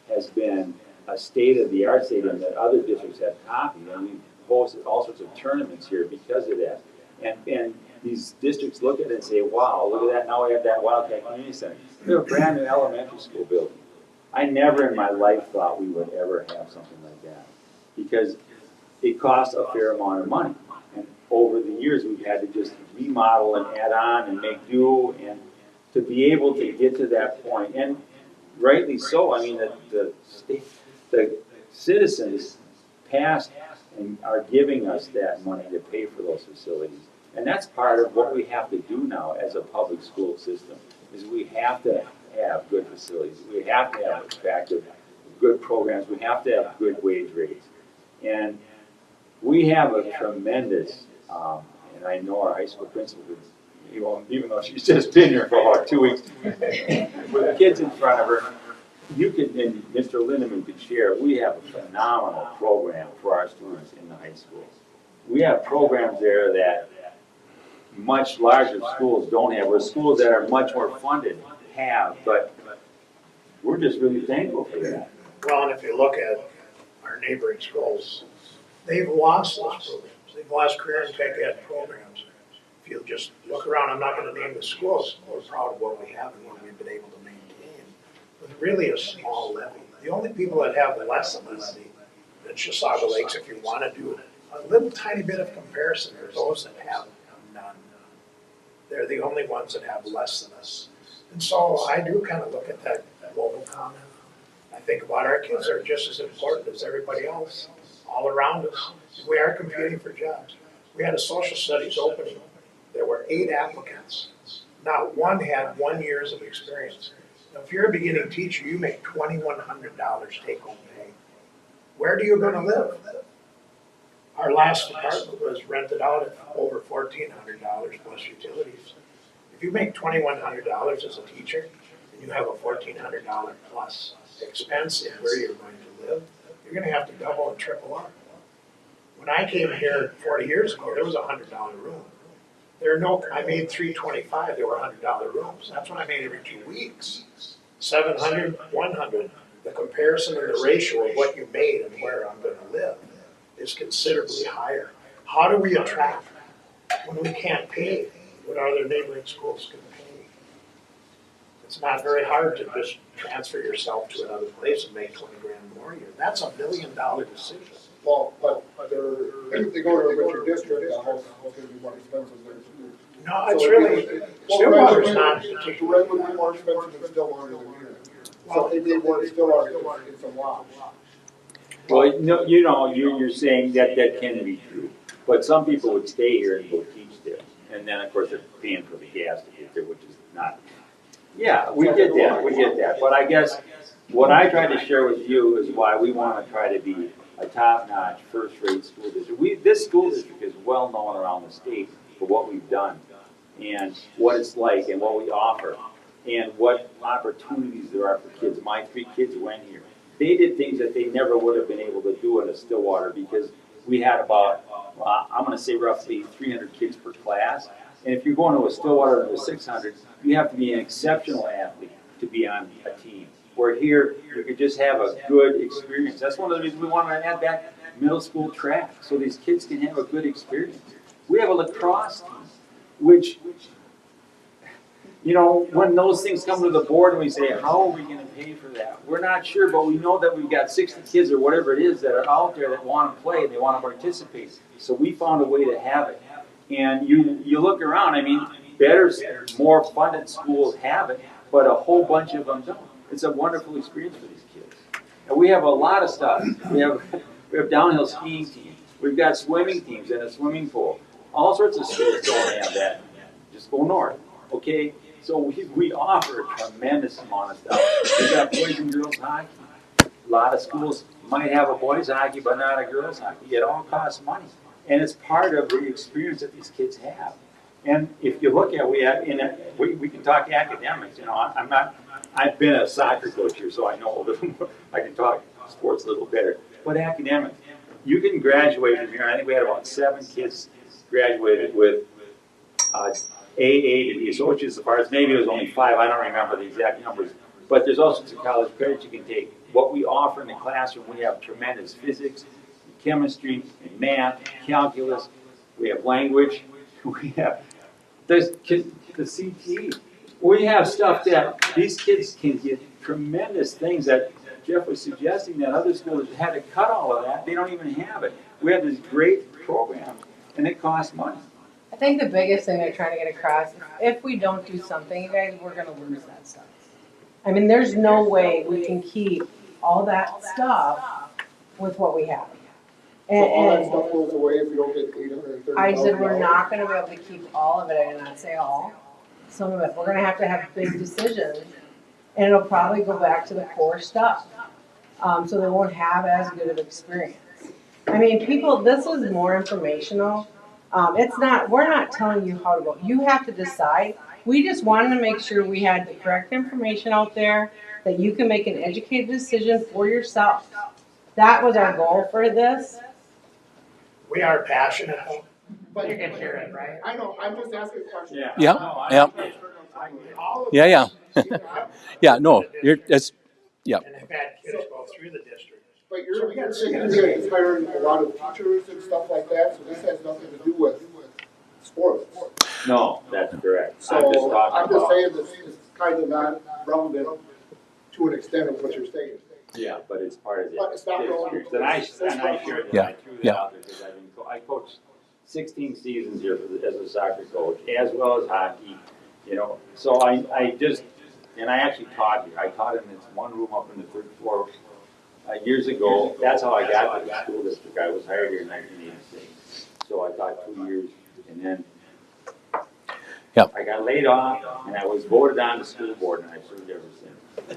has been a state-of-the-art stadium that other districts have copied, and we've hosted all sorts of tournaments here because of that. And these districts look at it and say, wow, look at that, now we have that Wildcat Community Center. We have a brand new elementary school building. I never in my life thought we would ever have something like that, because it costs a fair amount of money. And over the years, we've had to just remodel and add on and make do, and to be able to get to that point, and rightly so. I mean, the citizens passed and are giving us that money to pay for those facilities. And that's part of what we have to do now as a public school system, is we have to have good facilities. We have to have attractive, good programs. We have to have good wage rates. And we have a tremendous, and I know our high school principal, even though she's just been here for about 2 weeks, with kids in front of her, you could, and Mr. Lindeman could share, we have a phenomenal program for our students in the high school. We have programs there that much larger schools don't have, or schools that are much more funded have, but we're just really thankful for that. Well, and if you look at our neighboring schools, they've lost those programs. They've lost career and tech ed programs. if you just look around, I'm not gonna name the schools, we're proud of what we have and what we've been able to maintain. With really a small levy. The only people that have less than a levy than Chisago Lakes, if you wanna do a little tiny bit of comparison, are those that have none. They're the only ones that have less than us. And so I do kind of look at that global comment. I think about our kids are just as important as everybody else, all around us. We are competing for jobs. We had a social studies opening. There were 8 applicants. Not one had 1 year of experience. Now, if you're a beginning teacher, you make $2,100 take home pay. Where do you gonna live? Our last apartment was rented out at over $1,400 plus utilities. If you make $2,100 as a teacher, and you have a $1,400 plus expense in where you're going to live, you're gonna have to double and triple up. When I came here 40 years ago, there was a $100 room. I made $325, there were $100 rooms. That's what I made every 2 weeks. 700, 100. The comparison and the ratio of what you made and where I'm gonna live is considerably higher. How do we attract when we can't pay what other neighboring schools can pay? It's not very hard to just transfer yourself to another place and make 20 grand more a year. That's $1 million decision. Well, but if they go to a richer district, the house is gonna be more expensive there too. No, it's really, Stillwater's not The particularly. rent would be more expensive in Stillwater than here. So if they were in Stillwater, it's a wash. Well, no, you're saying that can be true, but some people would stay here and go teach there. And then, of course, they're paying for the gas to get there, which is not. Yeah, we get that. But I guess what I tried to share with you is why we want to try to be a top-notch, first-rate school district. This school district is well-known around the state for what we've done and what it's like and what we offer and what opportunities there are for kids. My 3 kids went here. They did things that they never would have been able to do in a Stillwater because we had about, I'm going to say roughly 300 kids per class. And if you're going to a Stillwater to 600, you have to be an exceptional athlete to be on a team. Where here, you could just have a good experience. That's one of the reasons we want to add back middle school track, so these kids can have a good experience. We have a lacrosse team, which, when those things come to the board and we say, how are we going to pay for that? We're not sure, but we know that we've got 60 kids or whatever it is that are out there that want to play and they want to participate. So we found a way to have it. And you look around, better, more funded schools have it, but a whole bunch of them don't. It's a wonderful experience for these kids. And we have a lot of stuff. We have downhill skiing teams. We've got swimming teams and a swimming pool. All sorts of schools don't have that. Just go north, okay? So we offer a tremendous amount of stuff. We've got boys and girls hockey. A lot of schools might have a boys hockey, but not a girls hockey. It all costs money. And it's part of the experience that these kids have. And if you look at, we can talk academics, I've been a soccer coach here, so I know a little more, I can talk sports a little better. But academics, you can graduate from here. I think we had about 7 kids graduated with AA to be associates of arts. Maybe it was only 5, I don't remember the exact numbers. But there's also some college credits you can take. What we offer in the classroom, we have tremendous physics, chemistry, and math, calculus. We have language. We have the CTE. We have stuff that these kids can get tremendous things that Jeff was suggesting that other schools had to cut all of that. They don't even have it. We have this great program, and it costs money. I think the biggest thing they're trying to get across is if we don't do something, you guys, we're going to lose that stuff. There's no way we can keep all that stuff with what we have. So all that stuff goes away if you don't get $830,000. I said we're not going to be able to keep all of it. I did not say all. Some of it. We're going to have big decisions, and it'll probably go back to the core stuff. So they won't have as good of experience. People, this is more informational. We're not telling you how to go. You have to decide. We just wanted to make sure we had the correct information out there, that you can make an educated decision for yourself. That was our goal for this. We are passionate. But You can hear it, right? I know, I'm just asking a question. Yeah, no, it's, yeah. And they've had kids go through the district. But you're saying it's hiring a lot of teachers and stuff like that, so this has nothing to do with sports. No, that's correct. I'm just So talking I'm just about. saying this is kind of not relevant to an extent of what you're saying. Yeah, but it's part of the But it's not relevant. experience. And I shared that, I threw that out there because I coached 16 seasons here as a soccer coach, as well as hockey, you know. So I just, and I actually taught here. I taught in this one room up in the third floor years ago. That's how I got to the school district. I was hired here in 1986. So I taught 2 years, and then I got laid off, and I was voted on the school board, and I served ever since.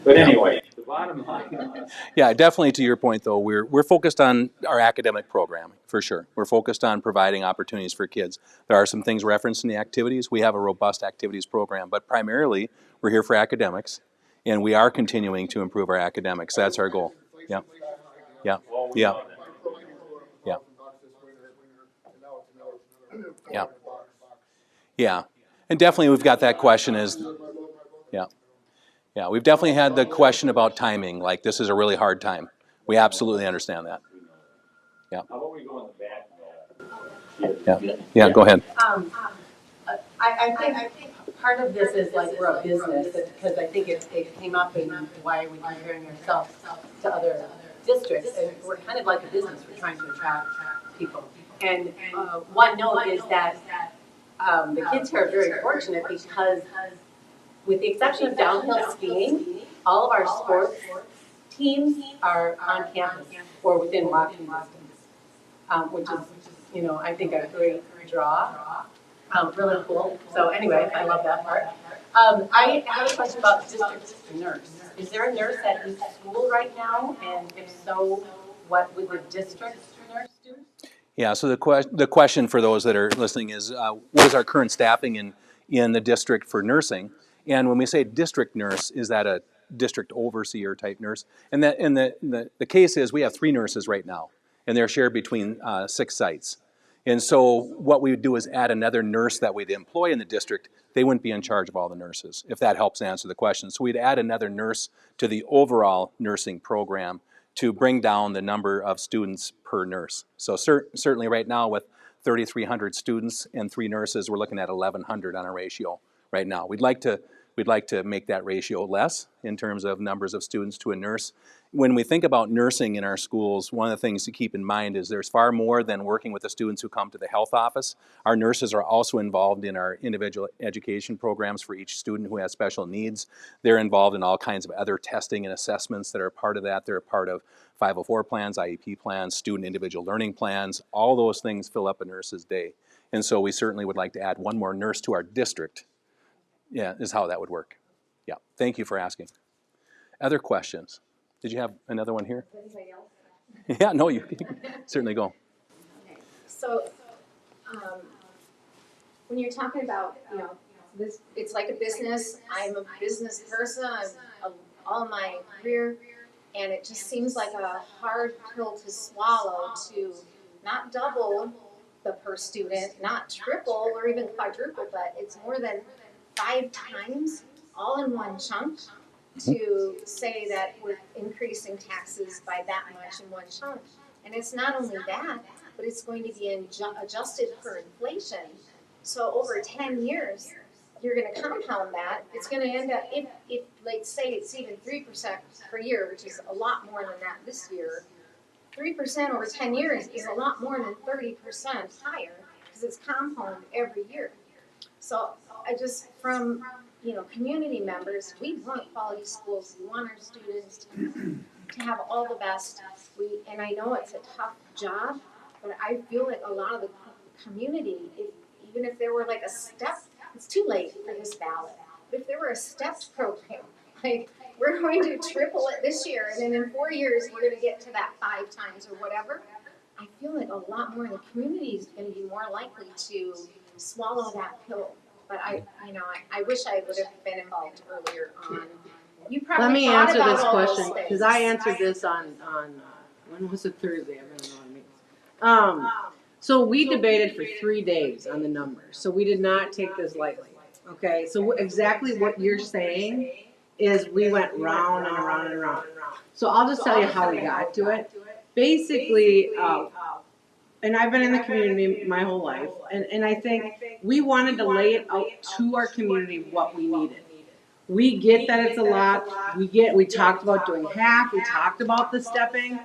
But anyway, the bottom line. Yeah, definitely to your point though, we're focused on our academic programming, for sure. We're focused on providing opportunities for kids. There are some things referenced in the activities. We have a robust activities program, but primarily we're here for academics, and we are continuing to improve our academics. That's our goal. Yeah. Yeah. Yeah. Yeah. Yeah. Yeah. And definitely we've got that question is, yeah. Yeah, we've definitely had the question about timing, like this is a really hard time. We absolutely understand that. Yeah. How about we go in the back? Yeah. Yeah, go ahead. I think part of this is like we're a business, because I think it came up in why are we comparing ourselves to other districts, and we're kind of like a business, we're trying to attract people. And one note is that the kids here are very fortunate because with the exception of downhill skiing, all of our sports teams are on campus or within walking distance, which is, you know, I think a great draw. Really cool. So anyway, I love that part. I have a question about district nurse. Is there a nurse at each school right now? And if so, what would the district nurse do? Yeah, so the question for those that are listening is, what is our current staffing in the district for nursing? And when we say district nurse, is that a district overseer type nurse? And the case is we have 3 nurses right now, and they're shared between 6 sites. And so what we would do is add another nurse that we'd employ in the district. They wouldn't be in charge of all the nurses, if that helps answer the question. So we'd add another nurse to the overall nursing program to bring down the number of students per nurse. So certainly right now with 3,300 students and 3 nurses, we're looking at 1,100 on a ratio right now. We'd like to make that ratio less in terms of numbers of students to a nurse. When we think about nursing in our schools, one of the things to keep in mind is there's far more than working with the students who come to the health office. Our nurses are also involved in our individual education programs for each student who has special needs. They're involved in all kinds of other testing and assessments that are part of that. They're a part of 504 plans, IEP plans, student individual learning plans. All those things fill up a nurse's day. And so we certainly would like to add one more nurse to our district. Yeah, is how that would work. Yeah, thank you for asking. Other questions? Did you have another one here? Yeah, no, you can certainly go. Okay. So, when you're talking about, you know, this, it's like a business. I'm a business person. I've all my career, and it just seems like a hard pill to swallow to not double the per student, not triple or even quadruple, but it's more than 5 times all in one chunk to say that we're increasing taxes by that much in one chunk. And it's not only that, but it's going to be adjusted for inflation. So over 10 years, you're going to compound that. It's going to end up, if let's say it's even 3% per year, which is a lot more than that this year, 3% over 10 years is a lot more than 30% higher because it's compounded every year. So I just, from, you know, community members, we want quality schools. We want our students to have all the best. And I know it's a tough job, but I feel like a lot of the community, even if there were like a step, it's too late for this ballot. But if there were a steps program, like we're going to triple it this year, and then in 4 years we're going to get to that 5 times or whatever. I feel like a lot more of the community is going to be more likely to swallow that pill. But I wish I would have been involved earlier on. You probably Let me thought answer about this all question, those things. because I answered this on when was it, Thursday? I don't know what I mean. So we debated for 3 days on the numbers. So we did not take this lightly. Okay, so exactly what you're saying is we went round and around and around. So I'll just tell you how we got to it. Basically, and I've been in the community my whole life, and I think we wanted to lay it out to our community what we needed. We get that it's a lot, we talked about doing half, we talked about the stepping,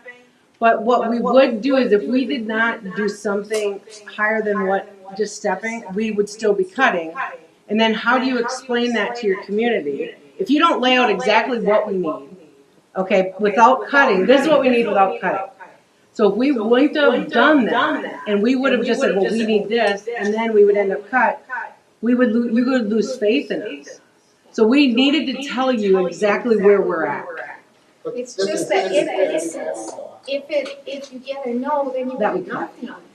but what we would do is if we did not do something higher than what just stepping, we would still be cutting. And then how do you explain that to your community? If you don't lay out exactly what we need, okay, without cutting, this is what we need without cutting. So if we wouldn't have done that, and we would have just said, well, we need this, and then we would end up cut, you would lose faith in us. So we needed to tell you exactly where we're at. It's just that if you get a no, then you That get we cut. nothing.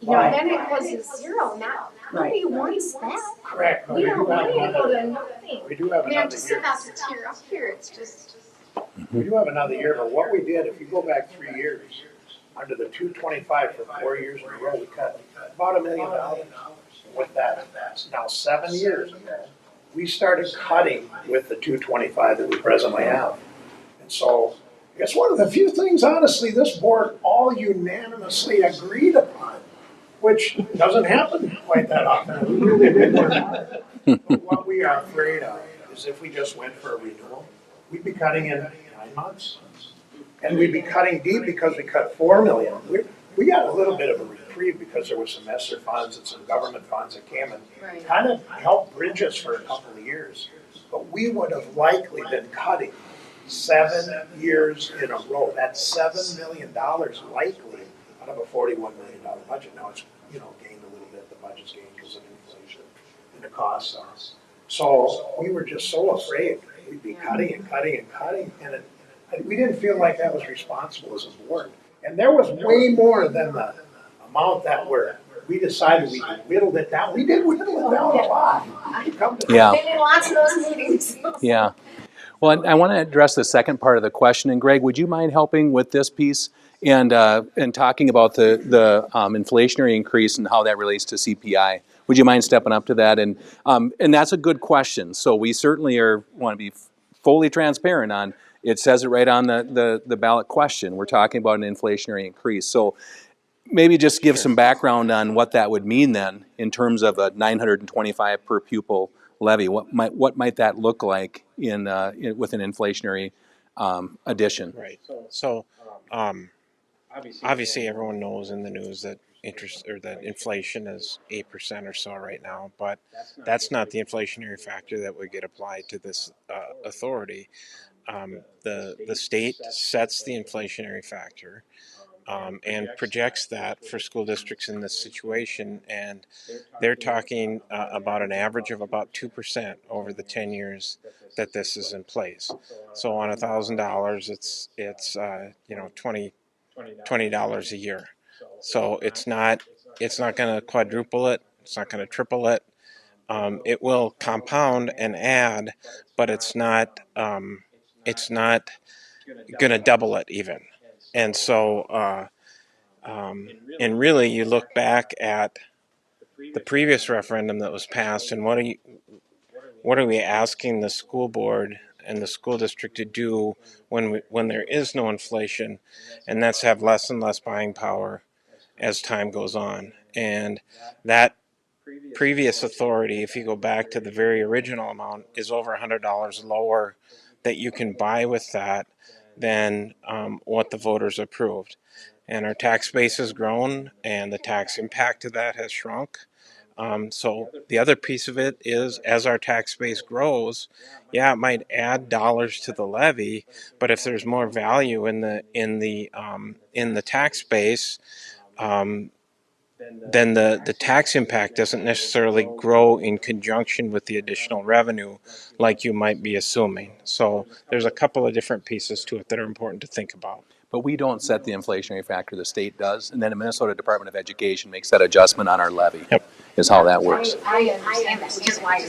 You know, then it goes to zero. Now, nobody wants that. Correct. We don't want you to go to nothing. We do have We have another to year. sit out to tear up here. It's just. We do have another year, but what we did, if you go back 3 years, under the 225 for 4 years in a row, we cut about $1 million with that. Now, 7 years ago, we started cutting with the 225 that we presently have. And so, it's one of the few things, honestly, this board all unanimously agreed upon, which doesn't happen quite that often. We really did work hard. But what we are afraid of is if we just went for a renewal, we'd be cutting in 9 months. And we'd be cutting deep because we cut $4 million. We got a little bit of a reprieve because there was some ESSER funds and some government funds that came and kind of helped bridge us for a couple of years. But we would have likely been cutting 7 years in a row. That's $7 million likely out of a $41 million budget. Now it's, gained a little bit. The budget's gained because of inflation and the costs are. So we were just so afraid we'd be cutting and cutting and cutting, and we didn't feel like that was responsible as a board. And there was way more than the amount that we decided we whittled it down. We did whittle it down a lot. Yeah. Been in lots of those meetings. Yeah. Well, I want to address the second part of the question. And Greg, would you mind helping with this piece and talking about the inflationary increase and how that relates to CPI? Would you mind stepping up to that? And that's a good question. So we certainly want to be fully transparent on. It says it right on the ballot question. We're talking about an inflationary increase. So maybe just give some background on what that would mean then in terms of a $925 per pupil levy. What might that look like with an inflationary addition? Right. So obviously everyone knows in the news that that inflation is 8% or so right now, but that's not the inflationary factor that would get applied to this authority. The state sets the inflationary factor and projects that for school districts in this situation, and they're talking about an average of about 2% over the 10 years that this is in place. So on $1,000, it's $20 a year. So it's not going to quadruple it. It's not going to triple it. It will compound and add, but it's not going to double it even. And so, and really, you look back at the previous referendum that was passed, and what are we asking the school board and the school district to do when there is no inflation, and that's have less and less buying power as time goes on. And that previous authority, if you go back to the very original amount, is over $100 lower that you can buy with that than what the voters approved. And our tax base has grown, and the tax impact of that has shrunk. So the other piece of it is, as our tax base grows, yeah, it might add dollars to the levy, but if there's more value in the tax base, then the tax impact doesn't necessarily grow in conjunction with the additional revenue like you might be assuming. So there's a couple of different pieces to it that are important to think about. But we don't set the inflationary factor, the state does, and then the Minnesota Department of Education makes that adjustment on our levy. Yep. Is how that works. I understand that, which is why I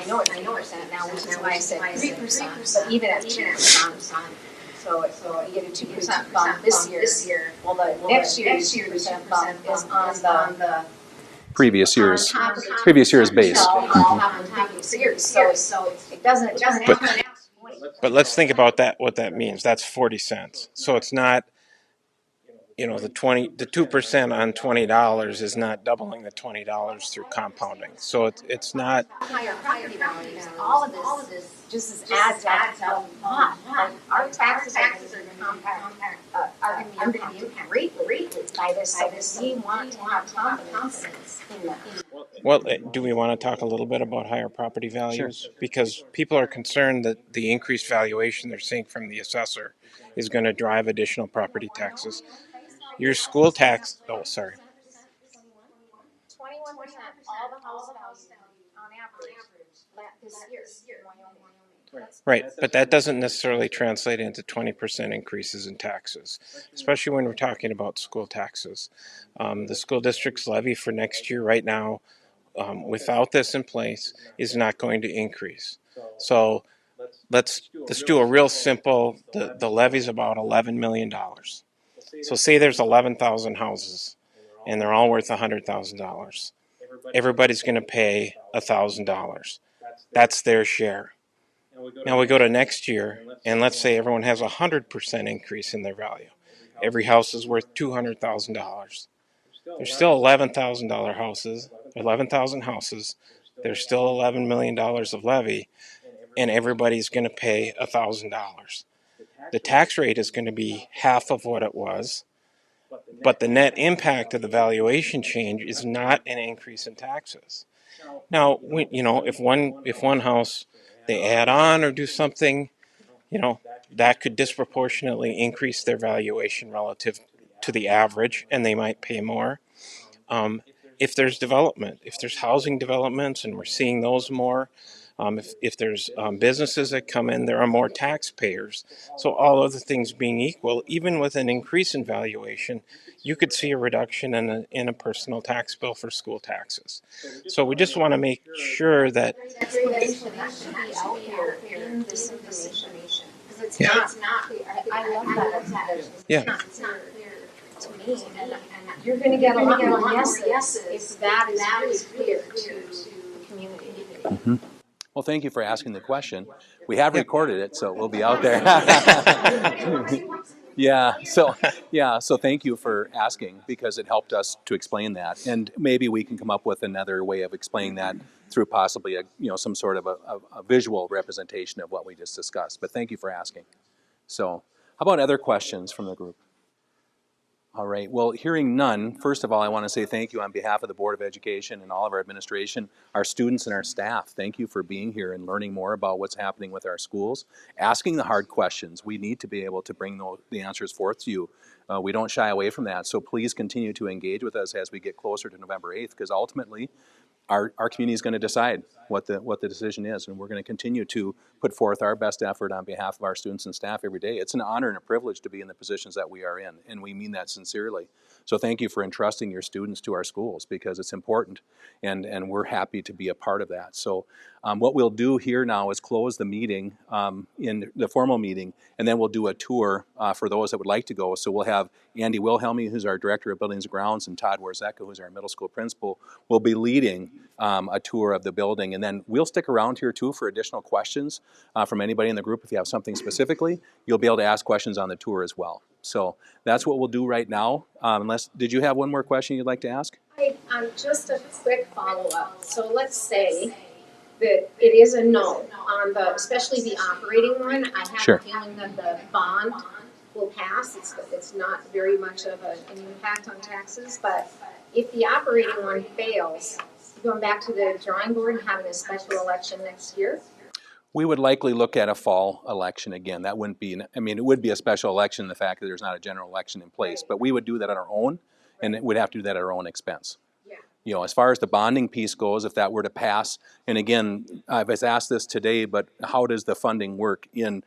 know it's 9% now, which is why I said 3%, but even at 2%. So you get a 2% bump this year. Well, the next year's 2% bump is on the Previous year's base. Previous years, so it doesn't happen. But let's think about that. What that means. That's 40 cents. So it's not you know, the 2% on $20 is not doubling the $20 through compounding. So it's not. Higher property values, all of this just adds up to a lot. Like, our taxes are going to be impacted greatly by this, so we want to have confidence in that. Well, do we want to talk a little bit about higher property values? Sure. Because people are concerned that the increased valuation they're seeing from the assessor is going to drive additional property taxes. Your school tax, 21%, all the house values on average this year in Wyoming. right, but that doesn't necessarily translate into 20% increases in taxes, especially when we're talking about school taxes. The school district's levy for next year right now, without this in place, is not going to increase. So let's do a real simple, the levy's about $11 million. So say there's 11,000 houses and they're all worth $100,000. Everybody's going to pay $1,000. That's their share. Now we go to next year, and let's say everyone has 100% increase in their value. Every house is worth $200,000. There's still $11,000 houses, 11,000 houses. There's still $11 million of levy, and everybody's going to pay $1,000. The tax rate is going to be half of what it was, but the net impact of the valuation change is not an increase in taxes. Now, if one house they add on or do something, that could disproportionately increase their valuation relative to the average, and they might pay more. If there's development, if there's housing developments, and we're seeing those more, if there's businesses that come in, there are more taxpayers. So all other things being equal, even with an increase in valuation, you could see a reduction in a personal tax bill for school taxes. So we just want to make sure that Explanation that should be out there in this information, because it's Yeah. not clear. I love that. Yeah. It's not clear to me, and you're going to get a lot more yeses if that is really clear to the community. Mm-hmm. Well, thank you for asking the question. We have recorded it, so it will be out there. So thank you for asking, because it helped us to explain that, and maybe we can come up with another way of explaining that through possibly some sort of a visual representation of what we just discussed. But thank you for asking. So, how about other questions from the group? All right, well, hearing none, first of all, I want to say thank you on behalf of the Board of Education and all of our administration, our students and our staff. Thank you for being here and learning more about what's happening with our schools, asking the hard questions. We need to be able to bring the answers forth to you. We don't shy away from that, so please continue to engage with us as we get closer to November 8th, because ultimately, our community is going to decide what the decision is, and we're going to continue to put forth our best effort on behalf of our students and staff every day. It's an honor and a privilege to be in the positions that we are in, and we mean that sincerely. So thank you for entrusting your students to our schools, because it's important, and we're happy to be a part of that. So what we'll do here now is close the meeting, in the formal meeting, and then we'll do a tour for those that would like to go. So we'll have Andy Wilhelmy, who's our Director of Buildings and Grounds, and Todd Warzeka, who's our middle school principal, will be leading a tour of the building. And then we'll stick around here too for additional questions from anybody in the group. If you have something specifically, you'll be able to ask questions on the tour as well. So that's what we'll do right now. Did you have one more question you'd like to ask? Just a quick follow-up. So let's say that it is a no on especially the operating one. I have Sure. a feeling that the bond will pass. It's not very much of an impact on taxes, but if the operating one fails, going back to the drawing board and having a special election next year? We would likely look at a fall election again. That wouldn't be, it would be a special election, the fact that there's not a general election in place, but we would do that on our own, and we'd have to do that at our own expense. Yeah. As far as the bonding piece goes, if that were to pass, and again, I was asked this today, but how does the funding work in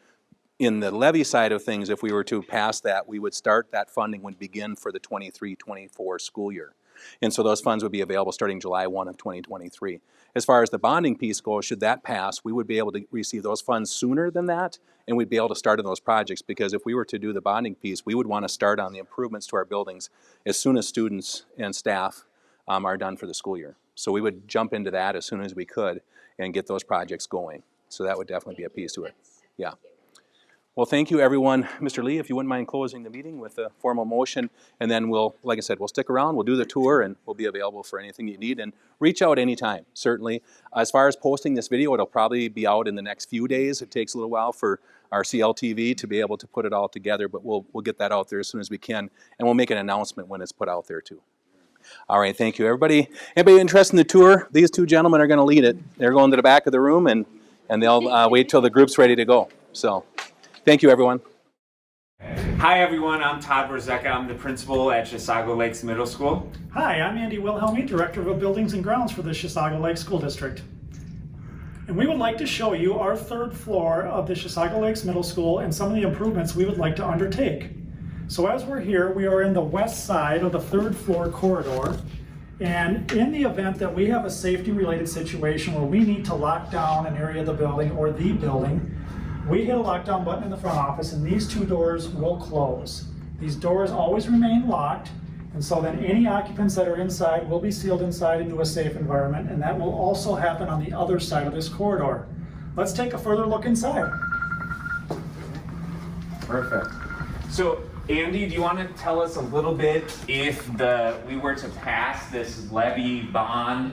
the levy side of things? If we were to pass that, we would start that funding would begin for the 23-24 school year. And so those funds would be available starting July 1 of 2023. As far as the bonding piece goes, should that pass, we would be able to receive those funds sooner than that, and we'd be able to start on those projects, because if we were to do the bonding piece, we would want to start on the improvements to our buildings as soon as students and staff are done for the school year. So we would jump into that as soon as we could and get those projects going. So that would definitely be a piece to it. Yeah. Well, thank you, everyone. Mr. Lee, if you wouldn't mind closing the meeting with a formal motion, and then we'll, like I said, we'll stick around, we'll do the tour, and we'll be available for anything you need, and reach out anytime, certainly. As far as posting this video, it'll probably be out in the next few days. It takes a little while for our CLTV to be able to put it all together, but we'll get that out there as soon as we can, and we'll make an announcement when it's put out there, too. All right, thank you, everybody. Anybody interested in the tour? These two gentlemen are going to lead it. They're going to the back of the room, and they'll wait till the group's ready to go. So, thank you, everyone. Hi everyone, I'm Todd Borzecka. I'm the principal at Chisago Lakes Middle School. Hi, I'm Andy Wilhelmi, Director of Buildings and Grounds for the Chisago Lakes School District. And we would like to show you our third floor of the Chisago Lakes Middle School and some of the improvements we would like to undertake. So as we're here, we are in the west side of the third floor corridor. And in the event that we have a safety related situation where we need to lock down an area of the building or the building, we hit a lockdown button in the front office and these two doors will close. These doors always remain locked, and so then any occupants that are inside will be sealed inside into a safe environment, and that will also happen on the other side of this corridor. Let's take a further look inside. Perfect. So Andy, do you want to tell us a little bit, if we were to pass this levy bond,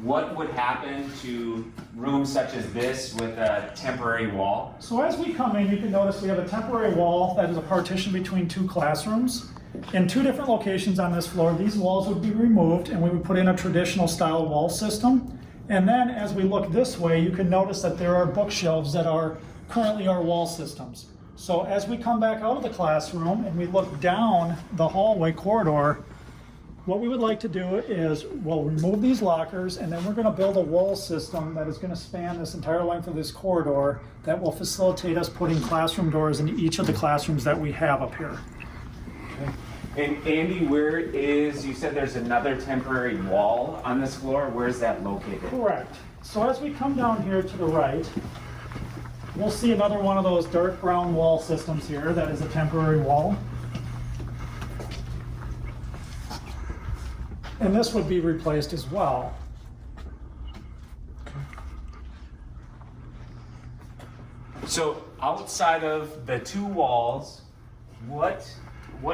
what would happen to rooms such as this with a temporary wall? So as we come in, you can notice we have a temporary wall that is a partition between two classrooms. In two different locations on this floor, these walls would be removed and we would put in a traditional style wall system. And then as we look this way, you can notice that there are bookshelves that are currently our wall systems. So as we come back out of the classroom and we look down the hallway corridor, what we would like to do is we'll remove these lockers and then we're going to build a wall system that is going to span this entire length of this corridor that will facilitate us putting classroom doors into each of the classrooms that we have up here. Okay. And Andy, you said there's another temporary wall on this floor. Where is that located? Correct. So as we come down here to the right, we'll see another one of those dark brown wall systems here that is a temporary wall. And this would be replaced as well. So outside of the two walls, what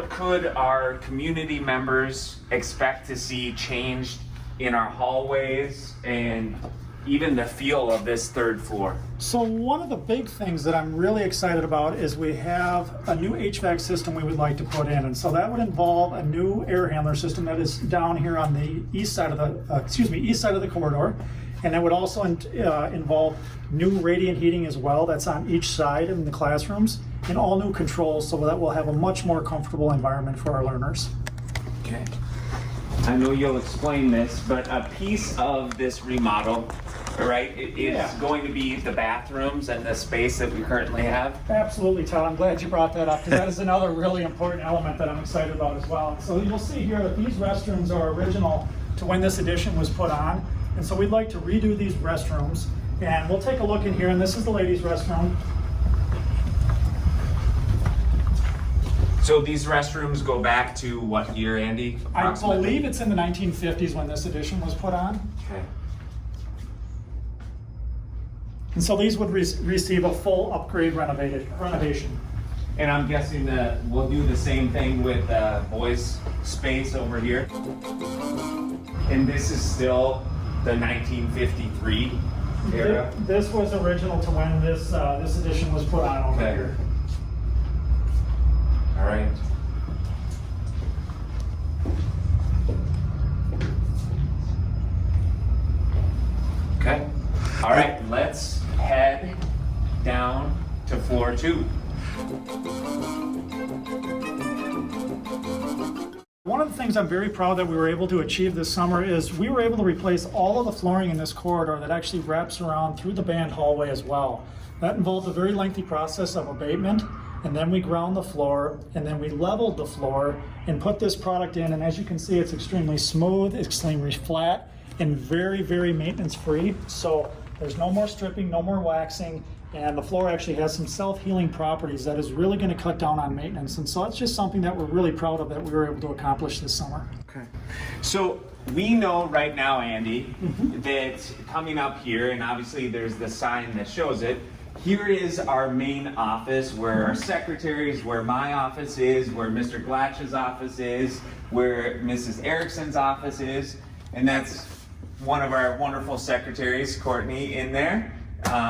could our community members expect to see changed in our hallways and even the feel of this third floor? So one of the big things that I'm really excited about is we have a new HVAC system we would like to put in, and so that would involve a new air handler system that is down here on the east side of the corridor, and that would also involve new radiant heating as well. That's on each side in the classrooms, and all new controls so that we'll have a much more comfortable environment for our learners. Okay. I know you'll explain this, but a piece of this remodel, right, is going to be the bathrooms and the space that we currently have? Absolutely, Todd. I'm glad you brought that up because that is another really important element that I'm excited about as well. So you'll see here that these restrooms are original to when this addition was put on. And so we'd like to redo these restrooms. And we'll take a look in here, and this is the ladies' restroom. So these restrooms go back to what year, Andy? I believe it's in the 1950s when this addition was put on. Okay. And so these would receive a full upgrade renovation. And I'm guessing that we'll do the same thing with boys' space over here. And this is still the 1953 era? This was original to when this addition was put on over here. All right. Okay. All right, let's head down to floor 2. One of the things I'm very proud that we were able to achieve this summer is we were able to replace all of the flooring in this corridor that actually wraps around through the band hallway as well. That involved a very lengthy process of abatement, and then we ground the floor, and then we leveled the floor and put this product in, and as you can see, it's extremely smooth, extremely flat, and very, very maintenance free. So there's no more stripping, no more waxing, and the floor actually has some self-healing properties that is really going to cut down on maintenance. And so it's just something that we're really proud of that we were able to accomplish this summer. Okay. So we know right now, Andy, that coming up here, and obviously there's the sign that shows it, Here is our main office where our secretaries, where my office is, where Mr. Glatch's office is, where Mrs. Erickson's office is, and that's one of our wonderful secretaries, Courtney, in there,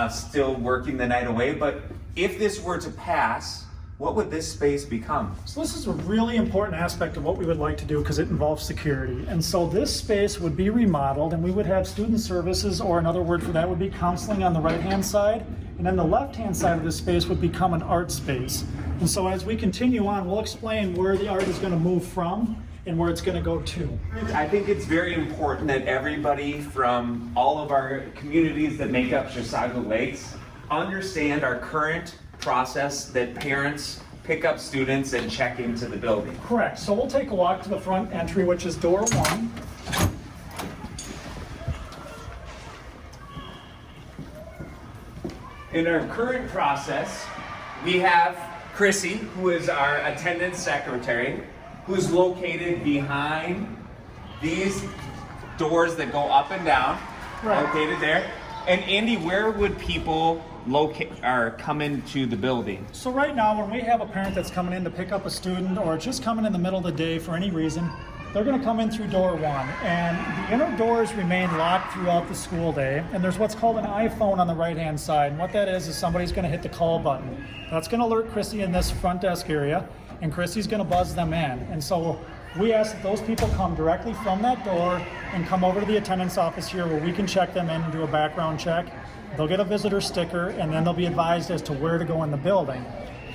still working the night away. But if this were to pass, what would this space become? So this is a really important aspect of what we would like to do because it involves security. And so this space would be remodeled and we would have student services, or another word for that would be counseling, on the right-hand side. And then the left-hand side of this space would become an art space. And so as we continue on, we'll explain where the art is going to move from and where it's going to go to. I think it's very important that everybody from all of our communities that make up Chisago Lakes understand our current process that parents pick up students and check into the building. Correct. So we'll take a walk to the front entry, which is door 1. In our current process, we have Chrissy, who is our attendance secretary, who's located behind these doors that go up and down, located there. And Andy, where would people come into the building? So right now, when we have a parent that's coming in to pick up a student or just coming in the middle of the day for any reason, they're going to come in through door 1. And the inner doors remain locked throughout the school day. And there's what's called an iPhone on the right-hand side. And what that is somebody's going to hit the call button. That's going to alert Chrissy in this front desk area, and Chrissy's going to buzz them in. And so we ask that those people come directly from that door and come over to the attendance office here where we can check them in and do a background check. They'll get a visitor sticker, and then they'll be advised as to where to go in the building.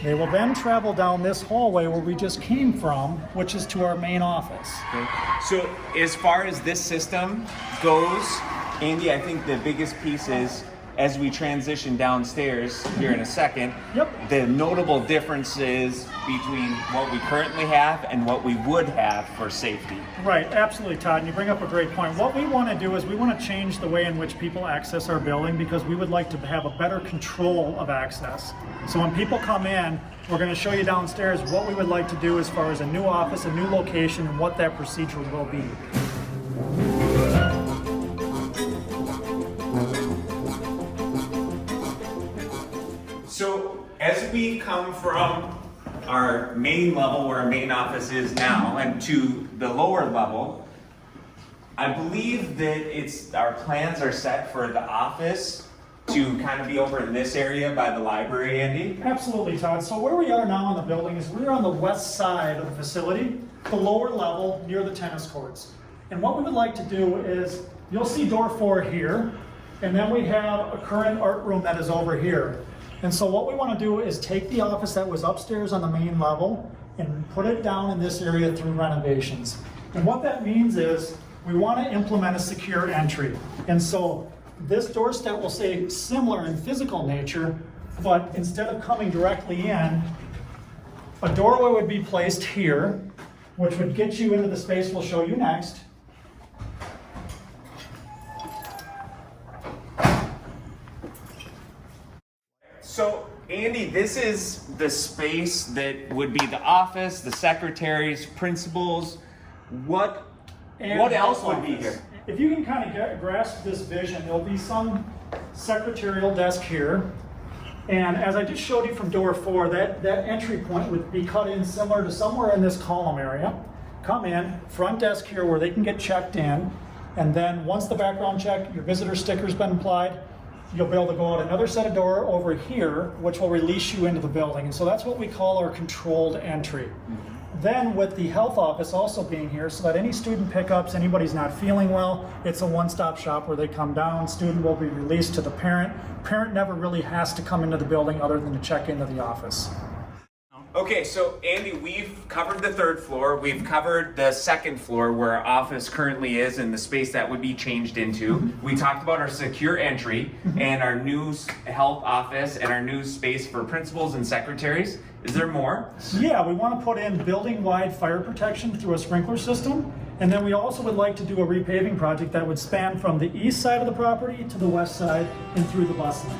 They will then travel down this hallway where we just came from, which is to our main office. Okay. So as far as this system goes, Andy, I think the biggest piece is, as we transition downstairs here in a second, the notable differences between what we currently have and what we would have for safety. Right, absolutely, Todd, and you bring up a great point. What we want to do is we want to change the way in which people access our building because we would like to have a better control of access. So when people come in, we're going to show you downstairs what we would like to do as far as a new office, a new location, and what that procedure will be. So as we come from our main level, where our main office is now, and to the lower level, I believe that our plans are set for the office to kind of be over in this area by the library, Andy? Absolutely, Todd. So where we are now in the building is we're on the west side of the facility, the lower level near the tennis courts. And what we would like to do is, you'll see door 4 here, and then we have a current art room that is over here. And so what we want to do is take the office that was upstairs on the main level and put it down in this area through renovations. And what that means is we want to implement a secure entry. And so this doorstep will say similar in physical nature, but instead of coming directly in, a doorway would be placed here, which would get you into the space we'll show you next. So, Andy, this is the space that would be the office, the secretaries, principals. What else would be here? If you can kind of grasp this vision, there'll be some secretarial desk here. And as I just showed you from door 4, that entry point would be cut in similar to somewhere in this column area. Come in, front desk here where they can get checked in. And then once the background check, your visitor sticker's been applied, you'll be able to go out another set of door over here, which will release you into the building. And so that's what we call our controlled entry. Then with the health office also being here, so that any student pickups, anybody's not feeling well, it's a one-stop shop where they come down, student will be released to the parent. Parent never really has to come into the building other than to check into the office. Okay, so Andy, we've covered the 3rd floor, we've covered the 2nd floor where our office currently is and the space that would be changed into. We talked about our secure entry and our new health office and our new space for principals and secretaries. Is there more? Yeah, we want to put in building-wide fire protection through a sprinkler system. And then we also would like to do a repaving project that would span from the east side of the property to the west side and through the bus lane.